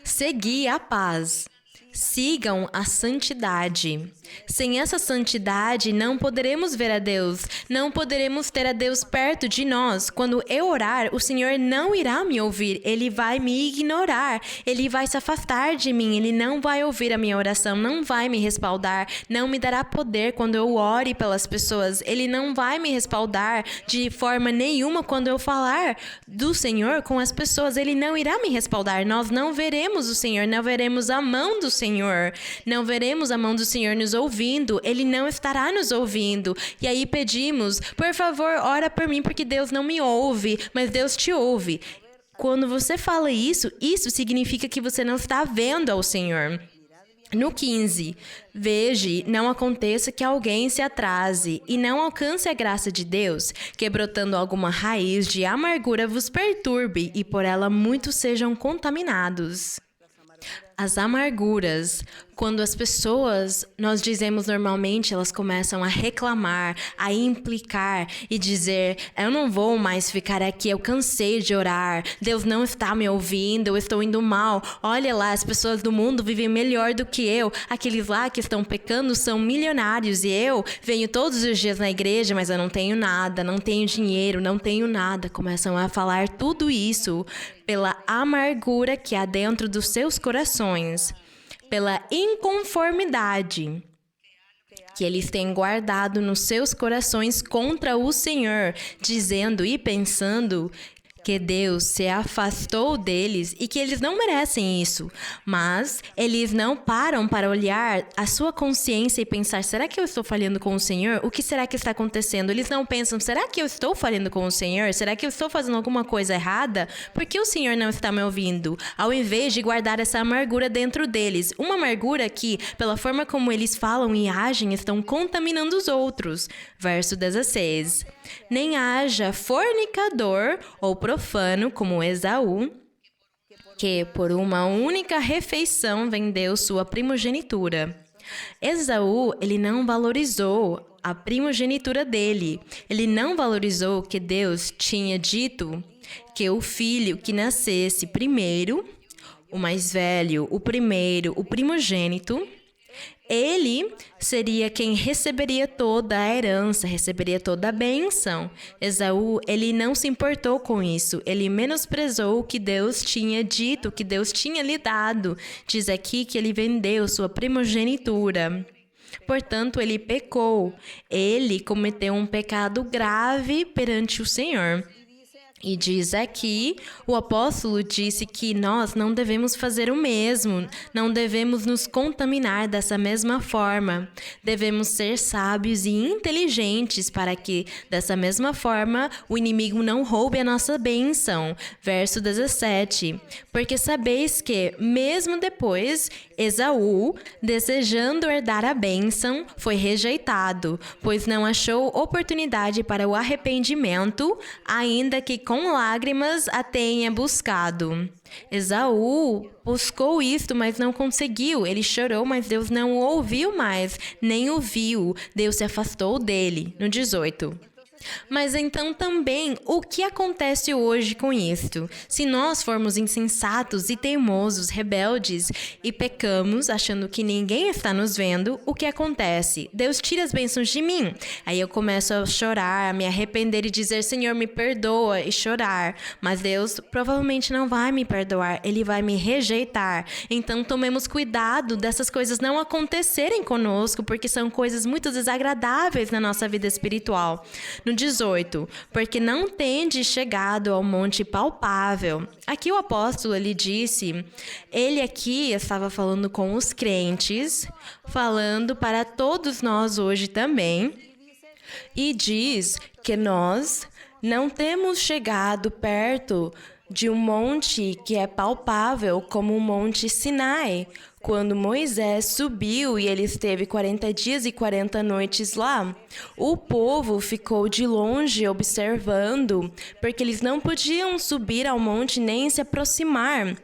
B: Segui a paz. Sigam a santidade. Sem essa santidade, não poderemos ver a Deus. Não poderemos ter a Deus perto de nós. Quando eu orar, o Senhor não irá me ouvir. Ele vai me ignorar. Ele vai se afastar de mim. Ele não vai ouvir a minha oração. Não vai me respaldar. Não me dará poder quando eu ore pelas pessoas. Ele não vai me respaldar de forma nenhuma quando eu falar do Senhor com as pessoas. Ele não irá me respaldar. Nós não veremos o Senhor. Não veremos a mão do Senhor. Não veremos a mão do Senhor nos ouvindo. Ele não estará nos ouvindo. E aí pedimos, por favor, ora por mim, porque Deus não me ouve, mas Deus te ouve. Quando você fala isso significa que você não está vendo ao Senhor. No 15, veja, não aconteça que alguém se atrase e não alcance a graça de Deus, que brotando alguma raiz de amargura vos perturbe e por ela muitos sejam contaminados. As amarguras, quando as pessoas, nós dizemos normalmente, elas começam a reclamar, a implicar e dizer, eu não vou mais ficar aqui, eu cansei de orar, Deus não está me ouvindo, eu estou indo mal, olha lá, as pessoas do mundo vivem melhor do que eu, aqueles lá que estão pecando são milionários e eu venho todos os dias na igreja, mas eu não tenho nada, não tenho dinheiro, não tenho nada. Começam a falar tudo isso pela amargura que há dentro dos seus corações, pela inconformidade que eles têm guardado nos seus corações contra o Senhor, dizendo e pensando que Deus se afastou deles e que eles não merecem isso. Mas eles não param para olhar a sua consciência e pensar, será que eu estou falhando com o Senhor? O que será que está acontecendo? Eles não pensam, será que eu estou falhando com o Senhor? Será que eu estou fazendo alguma coisa errada? Por que o Senhor não está me ouvindo? Ao invés de guardar essa amargura dentro deles. Uma amargura que, pela forma como eles falam e agem, estão contaminando os outros. Verso 16. Nem haja fornicador ou profano como Esaú, que por uma única refeição vendeu sua primogenitura. Esaú, ele não valorizou a primogenitura dele. Ele não valorizou que Deus tinha dito que o filho que nascesse primeiro, o mais velho, o primeiro, o primogênito, ele seria quem receberia toda a herança, receberia toda a bênção. Esaú, ele não se importou com isso. Ele menosprezou o que Deus tinha dito, o que Deus tinha lhe dado. Diz aqui que ele vendeu sua primogenitura. Portanto, ele pecou. Ele cometeu um pecado grave perante o Senhor. E diz aqui, o apóstolo disse que nós não devemos fazer o mesmo, não devemos nos contaminar dessa mesma forma. Devemos ser sábios e inteligentes para que, dessa mesma forma, o inimigo não roube a nossa bênção. Verso 17. Porque sabeis que, mesmo depois, Esaú, desejando herdar a bênção, foi rejeitado, pois não achou oportunidade para o arrependimento, ainda que com lágrimas a tenha buscado. Esaú buscou isto, mas não conseguiu. Ele chorou, mas Deus não o ouviu mais, nem o viu. Deus se afastou dele. No 18. Mas então também, o que acontece hoje com isto? Se nós formos insensatos e teimosos, rebeldes e pecamos, achando que ninguém está nos vendo, o que acontece? Deus tira as bênçãos de mim. Aí eu começo a chorar, a me arrepender e dizer, Senhor, me perdoa, e chorar. Mas Deus provavelmente não vai me perdoar, Ele vai me rejeitar. Então tomemos cuidado dessas coisas não acontecerem conosco, porque são coisas muito desagradáveis na nossa vida espiritual. No 18, porque não tendes chegado ao monte palpável. Aqui o apóstolo, ele disse, ele aqui estava falando com os crentes, falando para todos nós hoje também, e diz que nós não temos chegado perto de um monte que é palpável, como o Monte Sinai. Quando Moisés subiu e ele esteve 40 dias e 40 noites lá, o povo ficou de longe observando, porque eles não podiam subir ao monte nem se aproximar.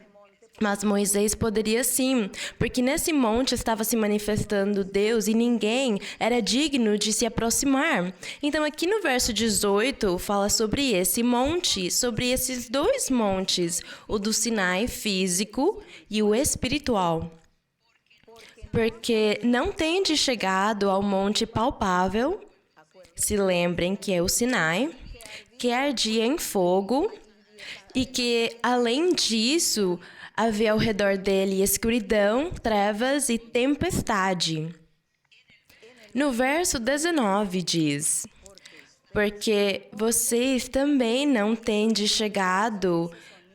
B: Mas Moisés poderia sim, porque nesse monte estava se manifestando Deus e ninguém era digno de se aproximar. Então aqui no verso 18 fala sobre esse monte, sobre esses dois montes, o do Sinai físico e o espiritual. Porque não tende chegado ao monte palpável, se lembrem que é o Sinai, que ardia em fogo e que, além disso, havia ao redor dele escuridão, trevas e tempestade. No verso 19 diz, porque vocês também não tende chegado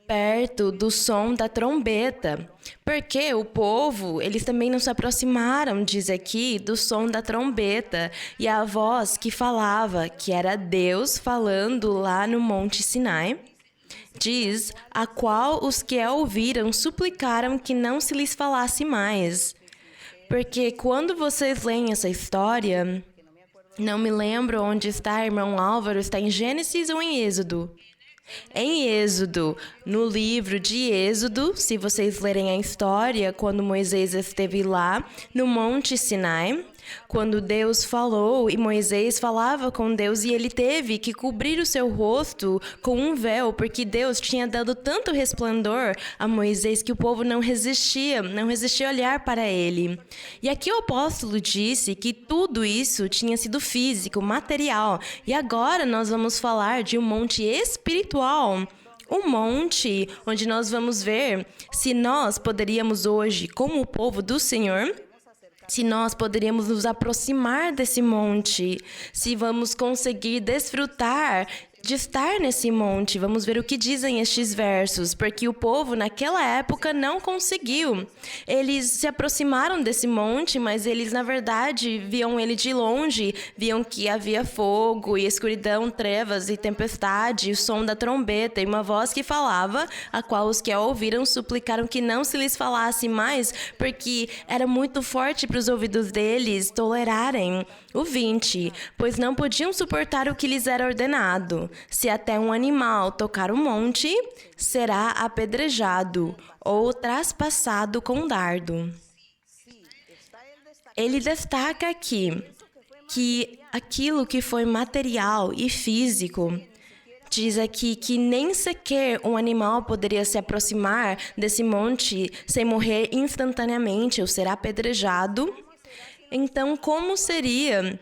B: perto do som da trombeta, porque o povo, eles também não se aproximaram, diz aqui, do som da trombeta, e a voz que falava, que era Deus falando lá no Monte Sinai, diz, a qual os que a ouviram suplicaram que não se lhes falasse mais. Porque quando vocês leem essa história, não me lembro onde está, irmão Álvaro, está em Gênesis ou em Êxodo? Em Êxodo, no livro de Êxodo, se vocês lerem a história, quando Moisés esteve lá no Monte Sinai, quando Deus falou e Moisés falava com Deus e ele teve que cobrir o seu rosto com um véu, porque Deus tinha dado tanto resplandor a Moisés que o povo não resistia a olhar para ele. E aqui o apóstolo disse que tudo isso tinha sido físico, material, e agora nós vamos falar de um monte espiritual. Um monte onde nós vamos ver se nós poderíamos hoje, como o povo do Senhor, se nós poderíamos nos aproximar desse monte, se vamos conseguir desfrutar de estar nesse monte. Vamos ver o que dizem estes versos, porque o povo naquela época não conseguiu. Eles se aproximaram desse monte, mas eles na verdade viam ele de longe, viam que havia fogo e escuridão, trevas e tempestade, o som da trombeta e uma voz que falava, a qual os que a ouviram suplicaram que não se lhes falasse mais, porque era muito forte para os ouvidos deles tolerarem. O 20, pois não podiam suportar o que lhes era ordenado. Se até um animal tocar o monte, será apedrejado ou traspassado com dardo. Ele destaca aqui que aquilo que foi material e físico, diz aqui que nem sequer um animal poderia se aproximar desse monte sem morrer instantaneamente ou ser apedrejado. Então, como seria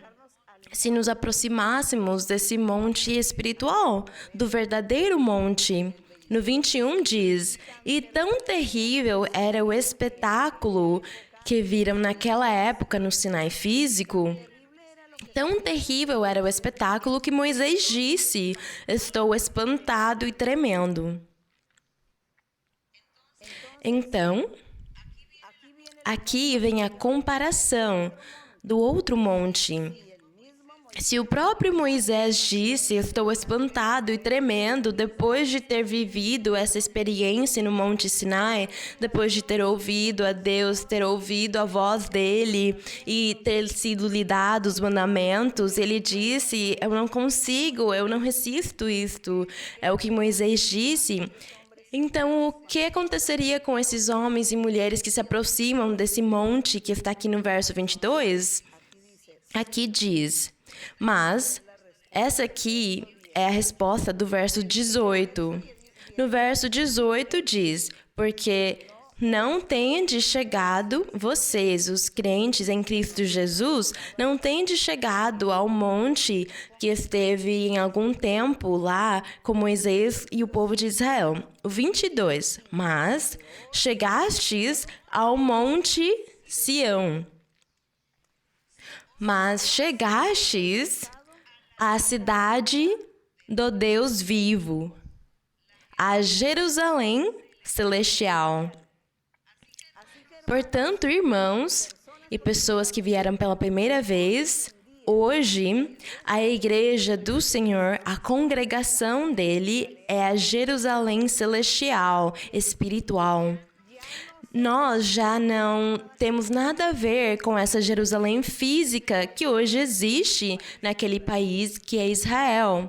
B: se nos aproximássemos desse monte espiritual, do verdadeiro monte? No 21 diz, e tão terrível era o espetáculo que viram naquela época no Sinai físico, Tão terrível era o espetáculo que Moisés disse: "Estou espantado e tremendo." Então, aqui vem a comparação do outro monte. Se o próprio Moisés disse: "Estou espantado e tremendo", depois de ter vivido essa experiência no Monte Sinai, depois de ter ouvido a Deus, ter ouvido a voz dele e ter sido lhe dado os mandamentos, ele disse: "Eu não consigo, eu não resisto isto." É o que Moisés disse. Então, o que aconteceria com esses homens e mulheres que se aproximam desse monte que está aqui no verso 22? Aqui diz: mas essa aqui é a resposta do verso 18. No verso 18 diz: porque não tendes chegado, vocês, os crentes em Cristo Jesus, não tendes chegado ao monte que esteve em algum tempo lá com Moisés e o povo de Israel. O 22, mas chegastes ao monte Sião. Mas chegastes à cidade do Deus vivo, a Jerusalém celestial. Portanto, irmãos e pessoas que vieram pela primeira vez, hoje a igreja do Senhor, a congregação dele é a Jerusalém celestial, espiritual. Nós já não temos nada a ver com essa Jerusalém física que hoje existe naquele país que é Israel.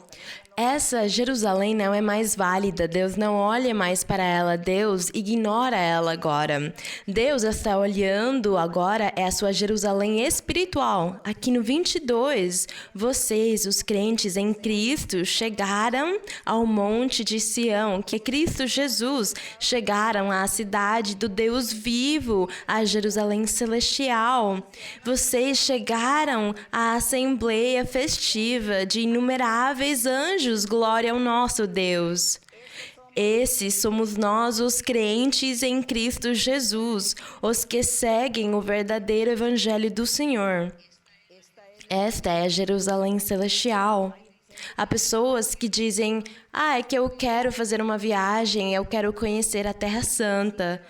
B: Essa Jerusalém não é mais válida, Deus não olha mais para ela, Deus ignora ela agora. Deus está olhando agora é a sua Jerusalém espiritual. Aqui no 22, vocês, os crentes em Cristo, chegaram ao monte de Sião, que é Cristo Jesus, chegaram à cidade do Deus vivo, a Jerusalém celestial. Vocês chegaram à assembleia festiva de inumeráveis anjos. Glória ao nosso Deus. Esses somos nós, os crentes em Cristo Jesus, os que seguem o verdadeiro evangelho do Senhor. Esta é a Jerusalém celestial. Há pessoas que dizem: é que eu quero fazer uma viagem, eu quero conhecer a Terra Santa.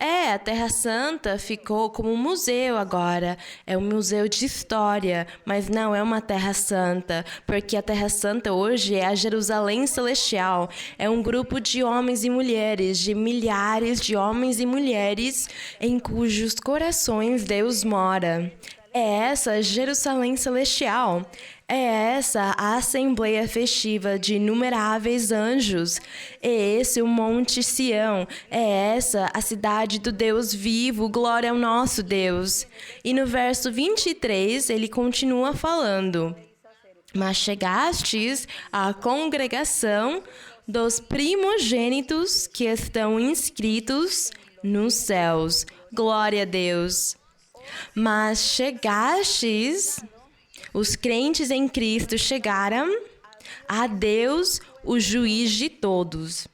B: A Terra Santa ficou como um museu agora. É um museu de história, mas não é uma Terra Santa, porque a Terra Santa hoje é a Jerusalém Celestial. É um grupo de homens e mulheres, de milhares de homens e mulheres em cujos corações Deus mora. É essa Jerusalém Celestial. É essa a assembleia festiva de inumeráveis anjos. É esse o Monte Sião. É essa a cidade do Deus vivo. Glória ao nosso Deus. E no verso 23, ele continua falando: mas chegastes à congregação dos primogênitos que estão inscritos nos céus. Glória a Deus. Mas chegastes, os crentes em Cristo chegaram a Deus, o juiz de todos.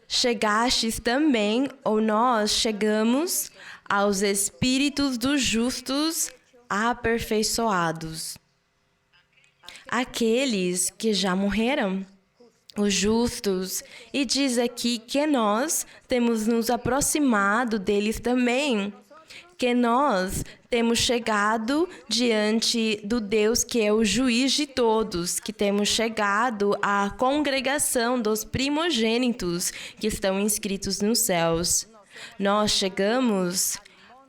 B: Chegastes também, ou nós chegamos, aos espíritos dos justos aperfeiçoados. Aqueles que já morreram, os justos, e diz aqui que nós temos nos aproximado deles também, que nós temos chegado diante do Deus que é o juiz de todos, que temos chegado à congregação dos primogênitos que estão inscritos nos céus. Nós chegamos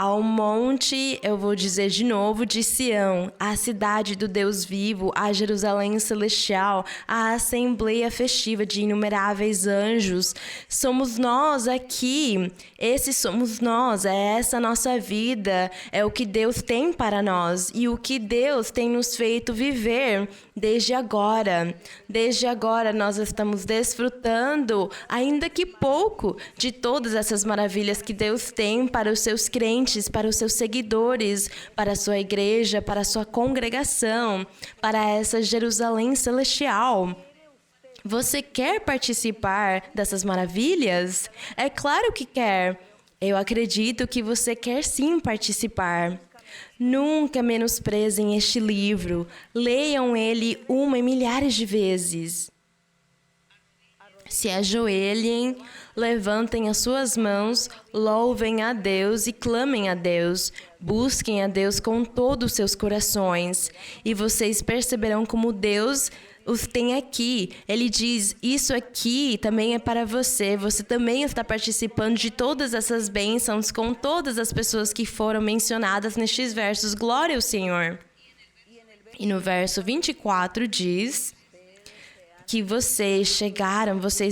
B: ao monte, eu vou dizer de novo, de Sião, a cidade do Deus vivo, a Jerusalém celestial, a assembleia festiva de inumeráveis anjos. Somos nós aqui, esses somos nós, é essa nossa vida, é o que Deus tem para nós e o que Deus tem nos feito viver desde agora. Desde agora nós estamos desfrutando, ainda que pouco, de todas essas maravilhas que Deus tem para os seus crentes, para os seus seguidores, para a sua igreja, para a sua congregação, para essa Jerusalém celestial. Você quer participar dessas maravilhas? É claro que quer. Eu acredito que você quer sim participar. Nunca menosprezem este livro. Leiam ele uma e milhares de vezes. Se ajoelhem, levantem as suas mãos, louvem a Deus e clamem a Deus. Busquem a Deus com todos os seus corações. E vocês perceberão como Deus os tem aqui. Ele diz, isso aqui também é para você. Você também está participando de todas essas bênçãos com todas as pessoas que foram mencionadas nestes versos. Glória ao Senhor. E no verso 24 diz que vocês,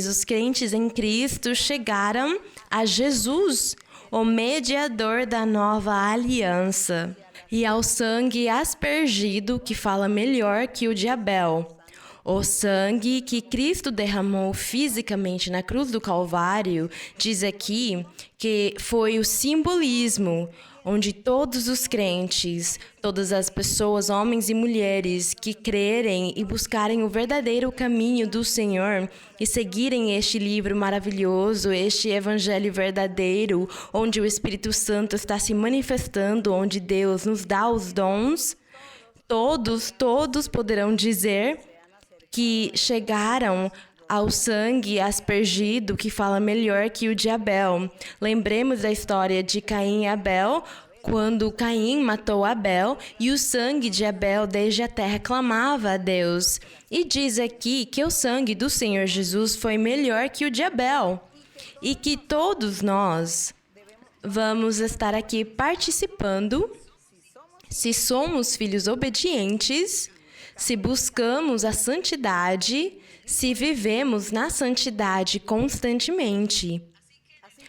B: os crentes em Cristo, chegaram a Jesus, o mediador da nova aliança, e ao sangue aspergido, que fala melhor que o de Abel. O sangue que Cristo derramou fisicamente na cruz do Calvário, diz aqui que foi o simbolismo onde todos os crentes, todas as pessoas, homens e mulheres, que crerem e buscarem o verdadeiro caminho do Senhor e seguirem este livro maravilhoso, este evangelho verdadeiro, onde o Espírito Santo está se manifestando, onde Deus nos dá os dons, todos poderão dizer que chegaram ao sangue aspergido, que fala melhor que o de Abel. Lembremos da história de Caim e Abel, quando Caim matou Abel e o sangue de Abel desde a terra clamava a Deus. E diz aqui que o sangue do Senhor Jesus foi melhor que o de Abel. E que todos nós vamos estar aqui participando, se somos filhos obedientes, se buscamos a santidade, se vivemos na santidade constantemente.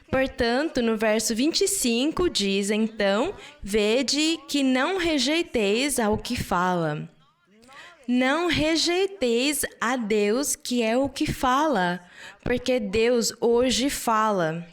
B: Portanto, no verso 25 diz, então, vede que não rejeiteis ao que fala. Não rejeiteis a Deus, que é o que fala, porque Deus hoje fala.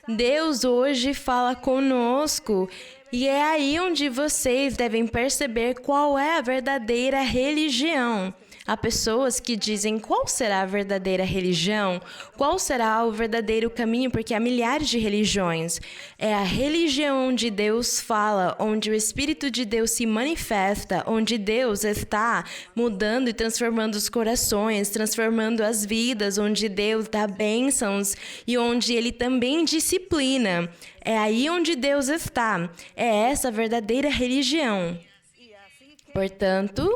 B: Deus hoje fala conosco. E é aí onde vocês devem perceber qual é a verdadeira religião. Há pessoas que dizem qual será a verdadeira religião, qual será o verdadeiro caminho, porque há milhares de religiões. É a religião onde Deus fala, onde o Espírito de Deus se manifesta, onde Deus está mudando e transformando os corações, transformando as vidas, onde Deus dá bênçãos e onde Ele também disciplina. É aí onde Deus está. É essa a verdadeira religião. Portanto,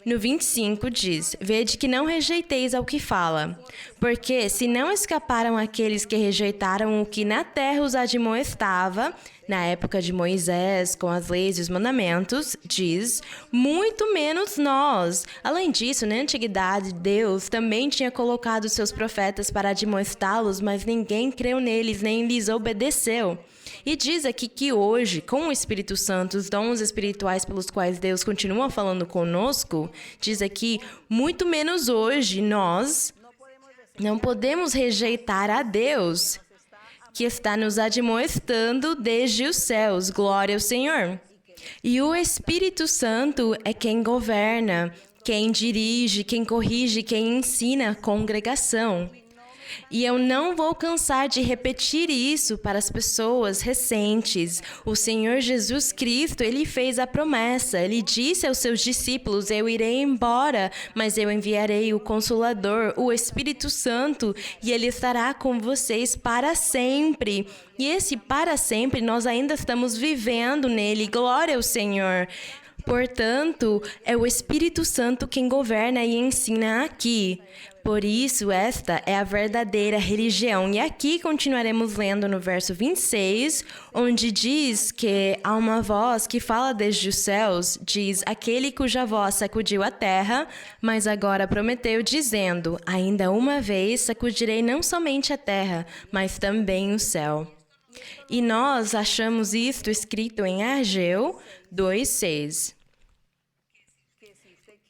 B: no 25 diz, vede que não rejeiteis ao que fala, porque se não escaparam aqueles que rejeitaram o que na terra os admoestava, na época de Moisés, com as leis e os mandamentos, diz, muito menos nós. Além disso, na antiguidade, Deus também tinha colocado seus profetas para admoestá-los, mas ninguém creu neles, nem lhes obedeceu. E diz aqui que hoje, com o Espírito Santo, os dons espirituais pelos quais Deus continua falando conosco, diz aqui, muito menos hoje, nós não podemos rejeitar a Deus, que está nos admoestando desde os céus. Glória ao Senhor. E o Espírito Santo é quem governa, quem dirige, quem corrige, quem ensina a congregação. E eu não vou cansar de repetir isso para as pessoas recentes. O Senhor Jesus Cristo, Ele fez a promessa. Ele disse aos seus discípulos, eu irei embora, mas eu enviarei o Consolador, o Espírito Santo, e Ele estará com vocês para sempre. E esse para sempre, nós ainda estamos vivendo nele. Glória ao Senhor. Portanto, é o Espírito Santo quem governa e ensina aqui. Por isso, esta é a verdadeira religião. E aqui continuaremos lendo no verso 26, onde diz que há uma voz que fala desde os céus, diz, aquele cuja voz sacudiu a terra, mas agora prometeu, dizendo, ainda uma vez sacudirei não somente a terra, mas também o céu. E nós achamos isto escrito em Ageu 2:6.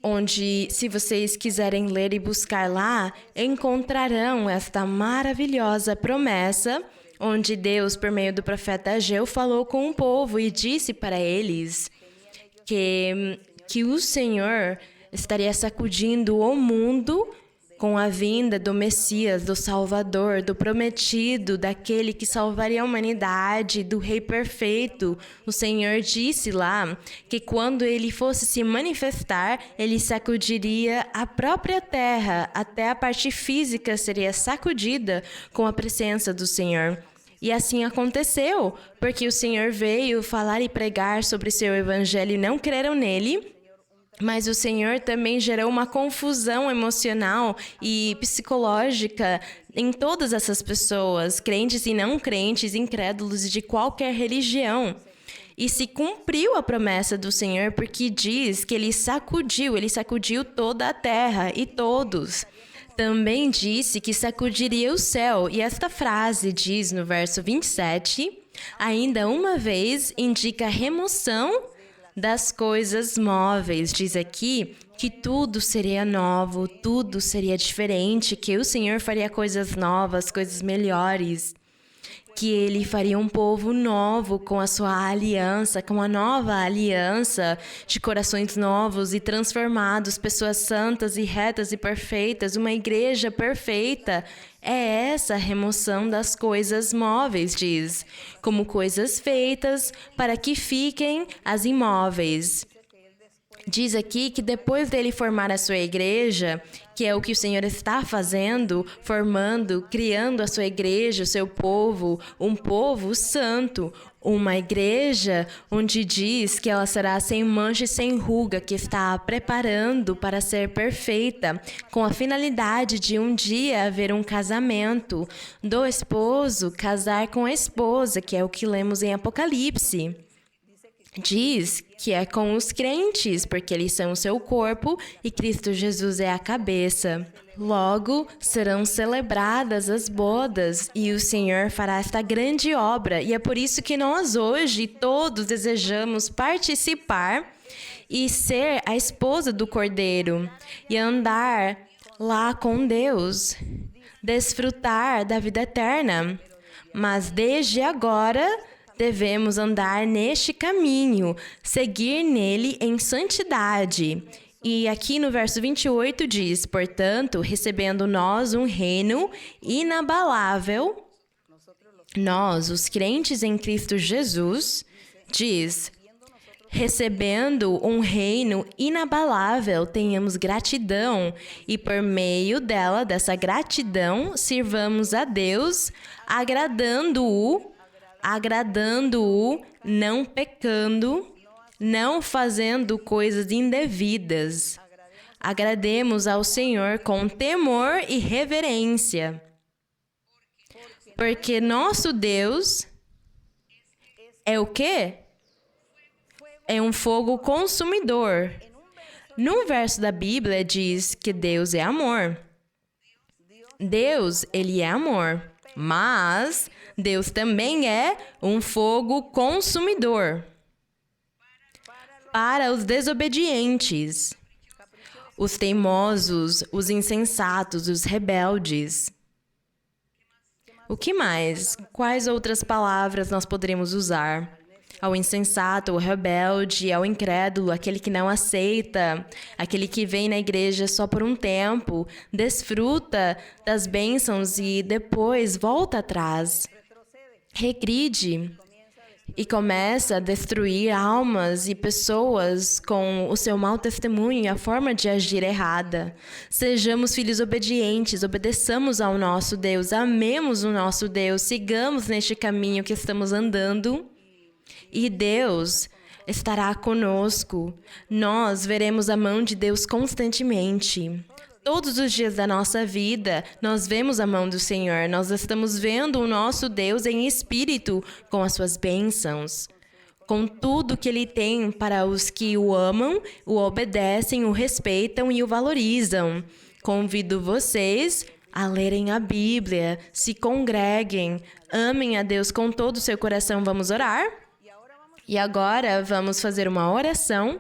B: Onde, se vocês quiserem ler e buscar lá, encontrarão esta maravilhosa promessa, onde Deus, por meio do profeta Ageu, falou com o povo e disse para eles que o Senhor estaria sacudindo o mundo com a vinda do Messias, do Salvador, do prometido, daquele que salvaria a humanidade, do Rei perfeito. O Senhor disse lá que quando ele fosse se manifestar, ele sacudiria a própria terra, até a parte física seria sacudida com a presença do Senhor. E assim aconteceu, porque o Senhor veio falar e pregar sobre seu evangelho e não creram nele. Mas o Senhor também gerou uma confusão emocional e psicológica em todas essas pessoas, crentes e não crentes, incrédulos e de qualquer religião. E se cumpriu a promessa do Senhor, porque diz que ele sacudiu toda a terra e todos. Também disse que sacudiria o céu, e esta frase diz no verso 27, ainda uma vez indica a remoção das coisas móveis. Diz aqui que tudo seria novo, tudo seria diferente, que o Senhor faria coisas novas, coisas melhores, que ele faria um povo novo com a sua aliança, com a nova aliança de corações novos e transformados, pessoas santas e retas e perfeitas, uma igreja perfeita. É essa a remoção das coisas móveis, diz, como coisas feitas para que fiquem as imóveis. Diz aqui que depois dele formar a sua igreja, que é o que o Senhor está fazendo, formando, criando a sua igreja, o seu povo, um povo santo, uma igreja onde diz que ela será sem mancha e sem ruga, que está preparando para ser perfeita, com a finalidade de um dia haver um casamento, do esposo casar com a esposa, que é o que lemos em Apocalipse. Diz que é com os crentes, porque eles são o seu corpo e Cristo Jesus é a cabeça. Logo, serão celebradas as bodas e o Senhor fará esta grande obra. E é por isso que nós hoje todos desejamos participar e ser a esposa do Cordeiro e andar lá com Deus, desfrutar da vida eterna. Mas desde agora devemos andar neste caminho, seguir nele em santidade. E aqui no verso 28 diz, portanto, recebendo nós um reino inabalável, nós, os crentes em Cristo Jesus, diz, recebendo um reino inabalável, tenhamos gratidão e por meio dela, dessa gratidão, sirvamos a Deus, agradando-o, não pecando, não fazendo coisas indevidas. Agrademos ao Senhor com temor e reverência. Porque nosso Deus é o quê? É um fogo consumidor. Num verso da Bíblia diz que Deus é amor. Deus, ele é amor. Mas Deus também é um fogo consumidor para os desobedientes, os teimosos, os insensatos, os rebeldes. O que mais? Quais outras palavras nós poderíamos usar? Ao insensato, ao rebelde, ao incrédulo, aquele que não aceita, aquele que vem na igreja só por um tempo, desfruta das bênçãos e depois volta atrás, regride e começa a destruir almas e pessoas com o seu mau testemunho e a forma de agir errada. Sejamos filhos obedientes, obedeçamos ao nosso Deus, amemos o nosso Deus, sigamos neste caminho que estamos andando. E Deus estará conosco. Nós veremos a mão de Deus constantemente. Todos os dias da nossa vida, nós vemos a mão do Senhor. Nós estamos vendo o nosso Deus em espírito, com as suas bênçãos, com tudo que Ele tem para os que o amam, o obedecem, o respeitam e o valorizam. Convido vocês a lerem a Bíblia, se congreguem, amem a Deus com todo o seu coração. Vamos orar? E agora vamos fazer uma oração.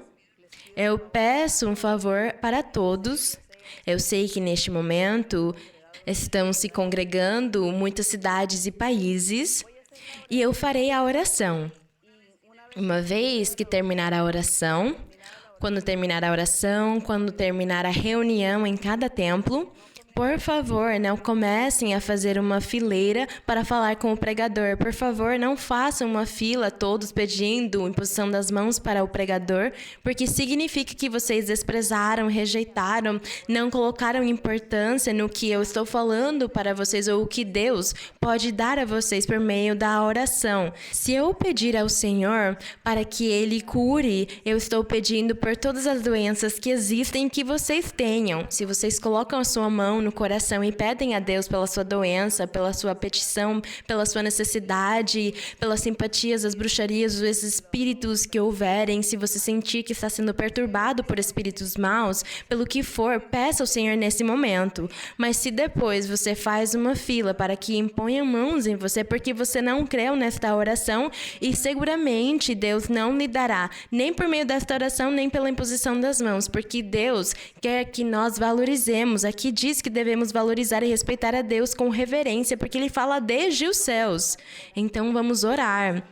B: Eu peço um favor para todos. Eu sei que neste momento estão se congregando muitas cidades e países e eu farei a oração. Uma vez que terminar a oração, quando terminar a reunião em cada templo, Por favor, não comecem a fazer uma fileira para falar com o pregador. Por favor, não façam uma fila, todos pedindo imposição das mãos para o pregador, porque significa que vocês desprezaram, rejeitaram, não colocaram importância no que eu estou falando para vocês ou o que Deus pode dar a vocês por meio da oração. Se eu pedir ao Senhor para que Ele cure, eu estou pedindo por todas as doenças que existem que vocês tenham. Se vocês colocam a sua mão no coração e pedem a Deus pela sua doença, pela sua petição, pela sua necessidade, pelas simpatias, as bruxarias, os espíritos que houverem, se você sentir que está sendo perturbado por espíritos maus, pelo que for, peça ao Senhor nesse momento. Mas se depois você faz uma fila para que imponham mãos em você, porque você não creu nesta oração, e seguramente Deus não lhe dará, nem por meio desta oração, nem pela imposição das mãos, porque Deus quer que nós valorizemos. Aqui diz que devemos valorizar e respeitar a Deus com reverência, porque Ele fala desde os céus. Então vamos orar.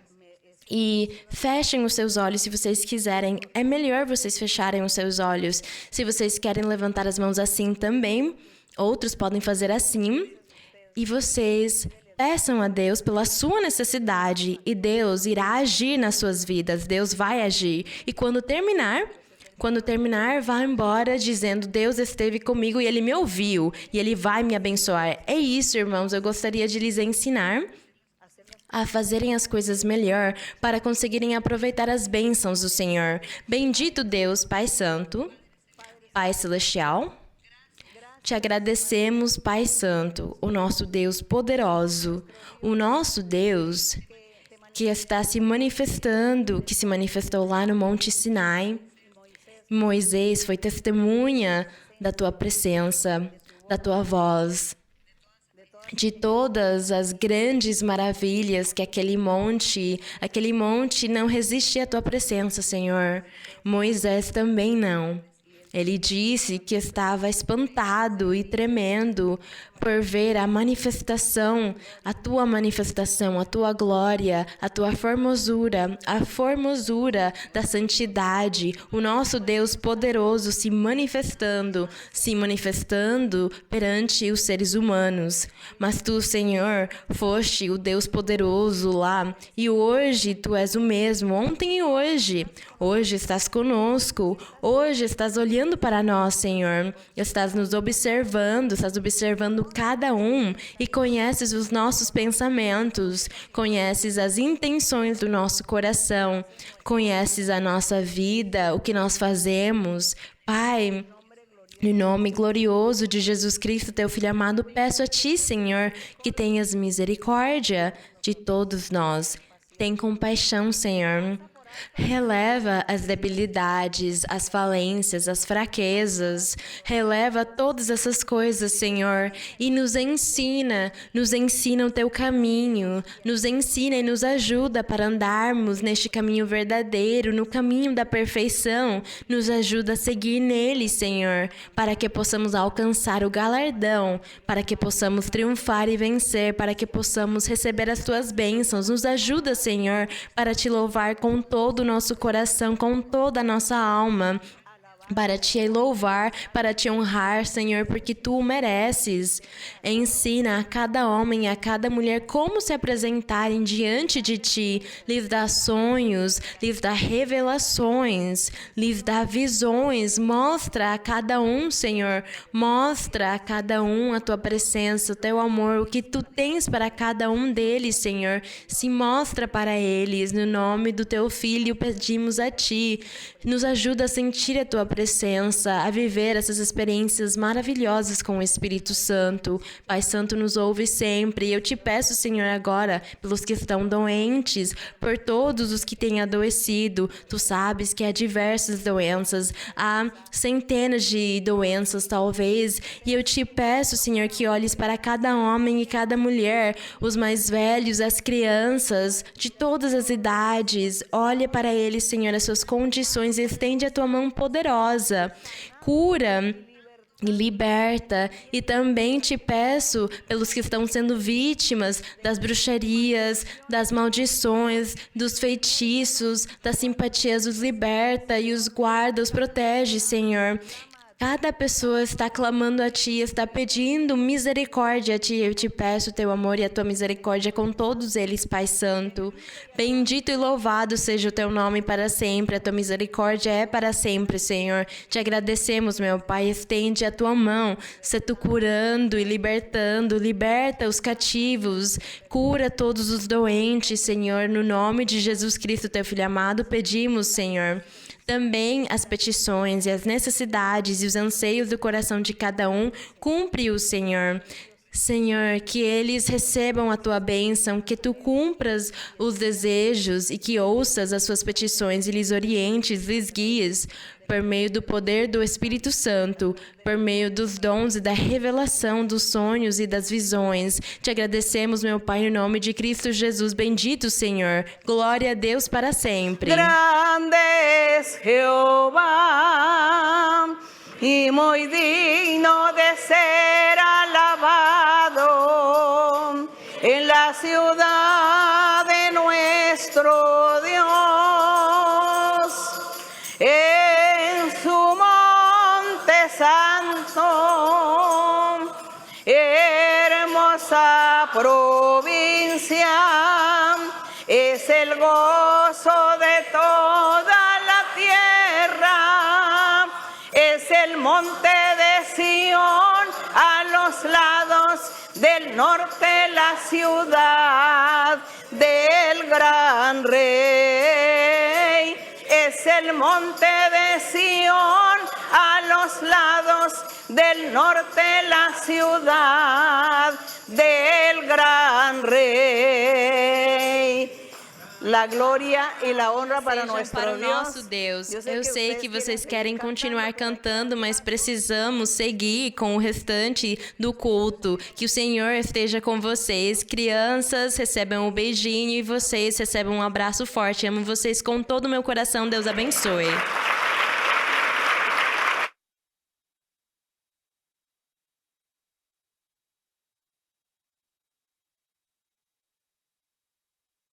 B: E fechem os seus olhos se vocês quiserem. É melhor vocês fecharem os seus olhos. Se vocês querem levantar as mãos assim também, outros podem fazer assim. E vocês peçam a Deus pela sua necessidade e Deus irá agir nas suas vidas. Deus vai agir. E quando terminar, vá embora dizendo: Deus esteve comigo e Ele me ouviu e Ele vai me abençoar. É isso, irmãos. Eu gostaria de lhes ensinar a fazerem as coisas melhor para conseguirem aproveitar as bênçãos do Senhor. Bendito Deus, Pai Santo, Pai Celestial, te agradecemos, Pai Santo, o nosso Deus poderoso, o nosso Deus que está se manifestando, que se manifestou lá no Monte Sinai. Moisés foi testemunha da tua presença, da tua voz, de todas as grandes maravilhas que aquele monte não resistia à tua presença, Senhor. Moisés também não. Ele disse que estava espantado e tremendo por ver a manifestação, a tua glória, a tua formosura, a formosura da santidade, o nosso Deus poderoso se manifestando perante os seres humanos. Mas tu, Senhor, foste o Deus poderoso lá, e hoje tu és o mesmo, ontem e hoje. Hoje estás conosco, hoje estás olhando para nós, Senhor. Estás nos observando, estás observando cada um e conheces os nossos pensamentos, conheces as intenções do nosso coração, conheces a nossa vida, o que nós fazemos. Pai, no nome glorioso de Jesus Cristo, teu Filho amado, peço a ti, Senhor, que tenhas misericórdia de todos nós. Tem compaixão, Senhor. Releva as debilidades, as falências, as fraquezas. Releva todas essas coisas, Senhor, e nos ensina o teu caminho, nos ensina e nos ajuda para andarmos neste caminho verdadeiro, no caminho da perfeição. Nos ajuda a seguir nele, Senhor, para que possamos alcançar o galardão, para que possamos triunfar e vencer, para que possamos receber as tuas bênçãos. Nos ajuda, Senhor, para te louvar com todo o nosso coração, com toda a nossa alma, para te louvar, para te honrar, Senhor, porque tu o mereces. Ensina a cada homem, a cada mulher como se apresentarem diante de ti. Lhes dá sonhos, lhes dá revelações, lhes dá visões. Mostra a cada um, Senhor, mostra a cada um a tua presença, o teu amor, o que tu tens para cada um deles, Senhor. Se mostra para eles, no nome do teu Filho pedimos a ti. Nos ajuda a sentir a tua presença, a viver essas experiências maravilhosas com o Espírito Santo. Pai Santo, nos ouve sempre. Eu te peço, Senhor, agora, pelos que estão doentes, por todos os que têm adoecido. Tu sabes que há diversas doenças, há centenas de doenças, talvez. E eu te peço, Senhor, que olhes para cada homem e cada mulher, os mais velhos, as crianças, de todas as idades. Olha para eles, Senhor, as suas condições e estende a tua mão poderosa. Cura e liberta. E também te peço pelos que estão sendo vítimas das bruxarias, das maldições, dos feitiços, das simpatias, os liberta e os guarda, os protege, Senhor. Cada pessoa está clamando a Ti, está pedindo misericórdia a Ti. Eu te peço o Teu amor e a Tua misericórdia com todos eles, Pai Santo. Bendito e louvado seja o Teu nome para sempre. A Tua misericórdia é para sempre, Senhor. Te agradecemos, meu Pai. Estende a Tua mão, se Tu curando e libertando. Liberta os cativos. Cura todos os doentes, Senhor. No nome de Jesus Cristo, Teu Filho amado, pedimos, Senhor. Também as petições e as necessidades e os anseios do coração de cada um, cumpre-os, Senhor. Senhor, que eles recebam a Tua bênção, que Tu cumpras os desejos e que ouças as suas petições e lhes orientes, lhes guies, por meio do poder do Espírito Santo, por meio dos dons e da revelação dos sonhos e das visões. Te agradecemos, meu Pai, em nome de Cristo Jesus. Bendito, Senhor. Glória a Deus para sempre.
A: Grande es Jehová y muy digno de ser alabado en la ciudad de nuestro Dios, en su monte santo, hermosa provincia, es el gozo de toda la tierra, es el monte de Sión, a los lados del norte la ciudad del gran rey. Es el monte de Sión, a los lados del norte la ciudad del gran rey. La glória e a honra para
B: o nosso Deus. Eu sei que vocês querem continuar cantando, mas precisamos seguir com o restante do culto. Que o Senhor esteja com vocês. Crianças, recebam um beijinho e vocês recebam um abraço forte. Amo vocês com todo o meu coração. Deus abençoe.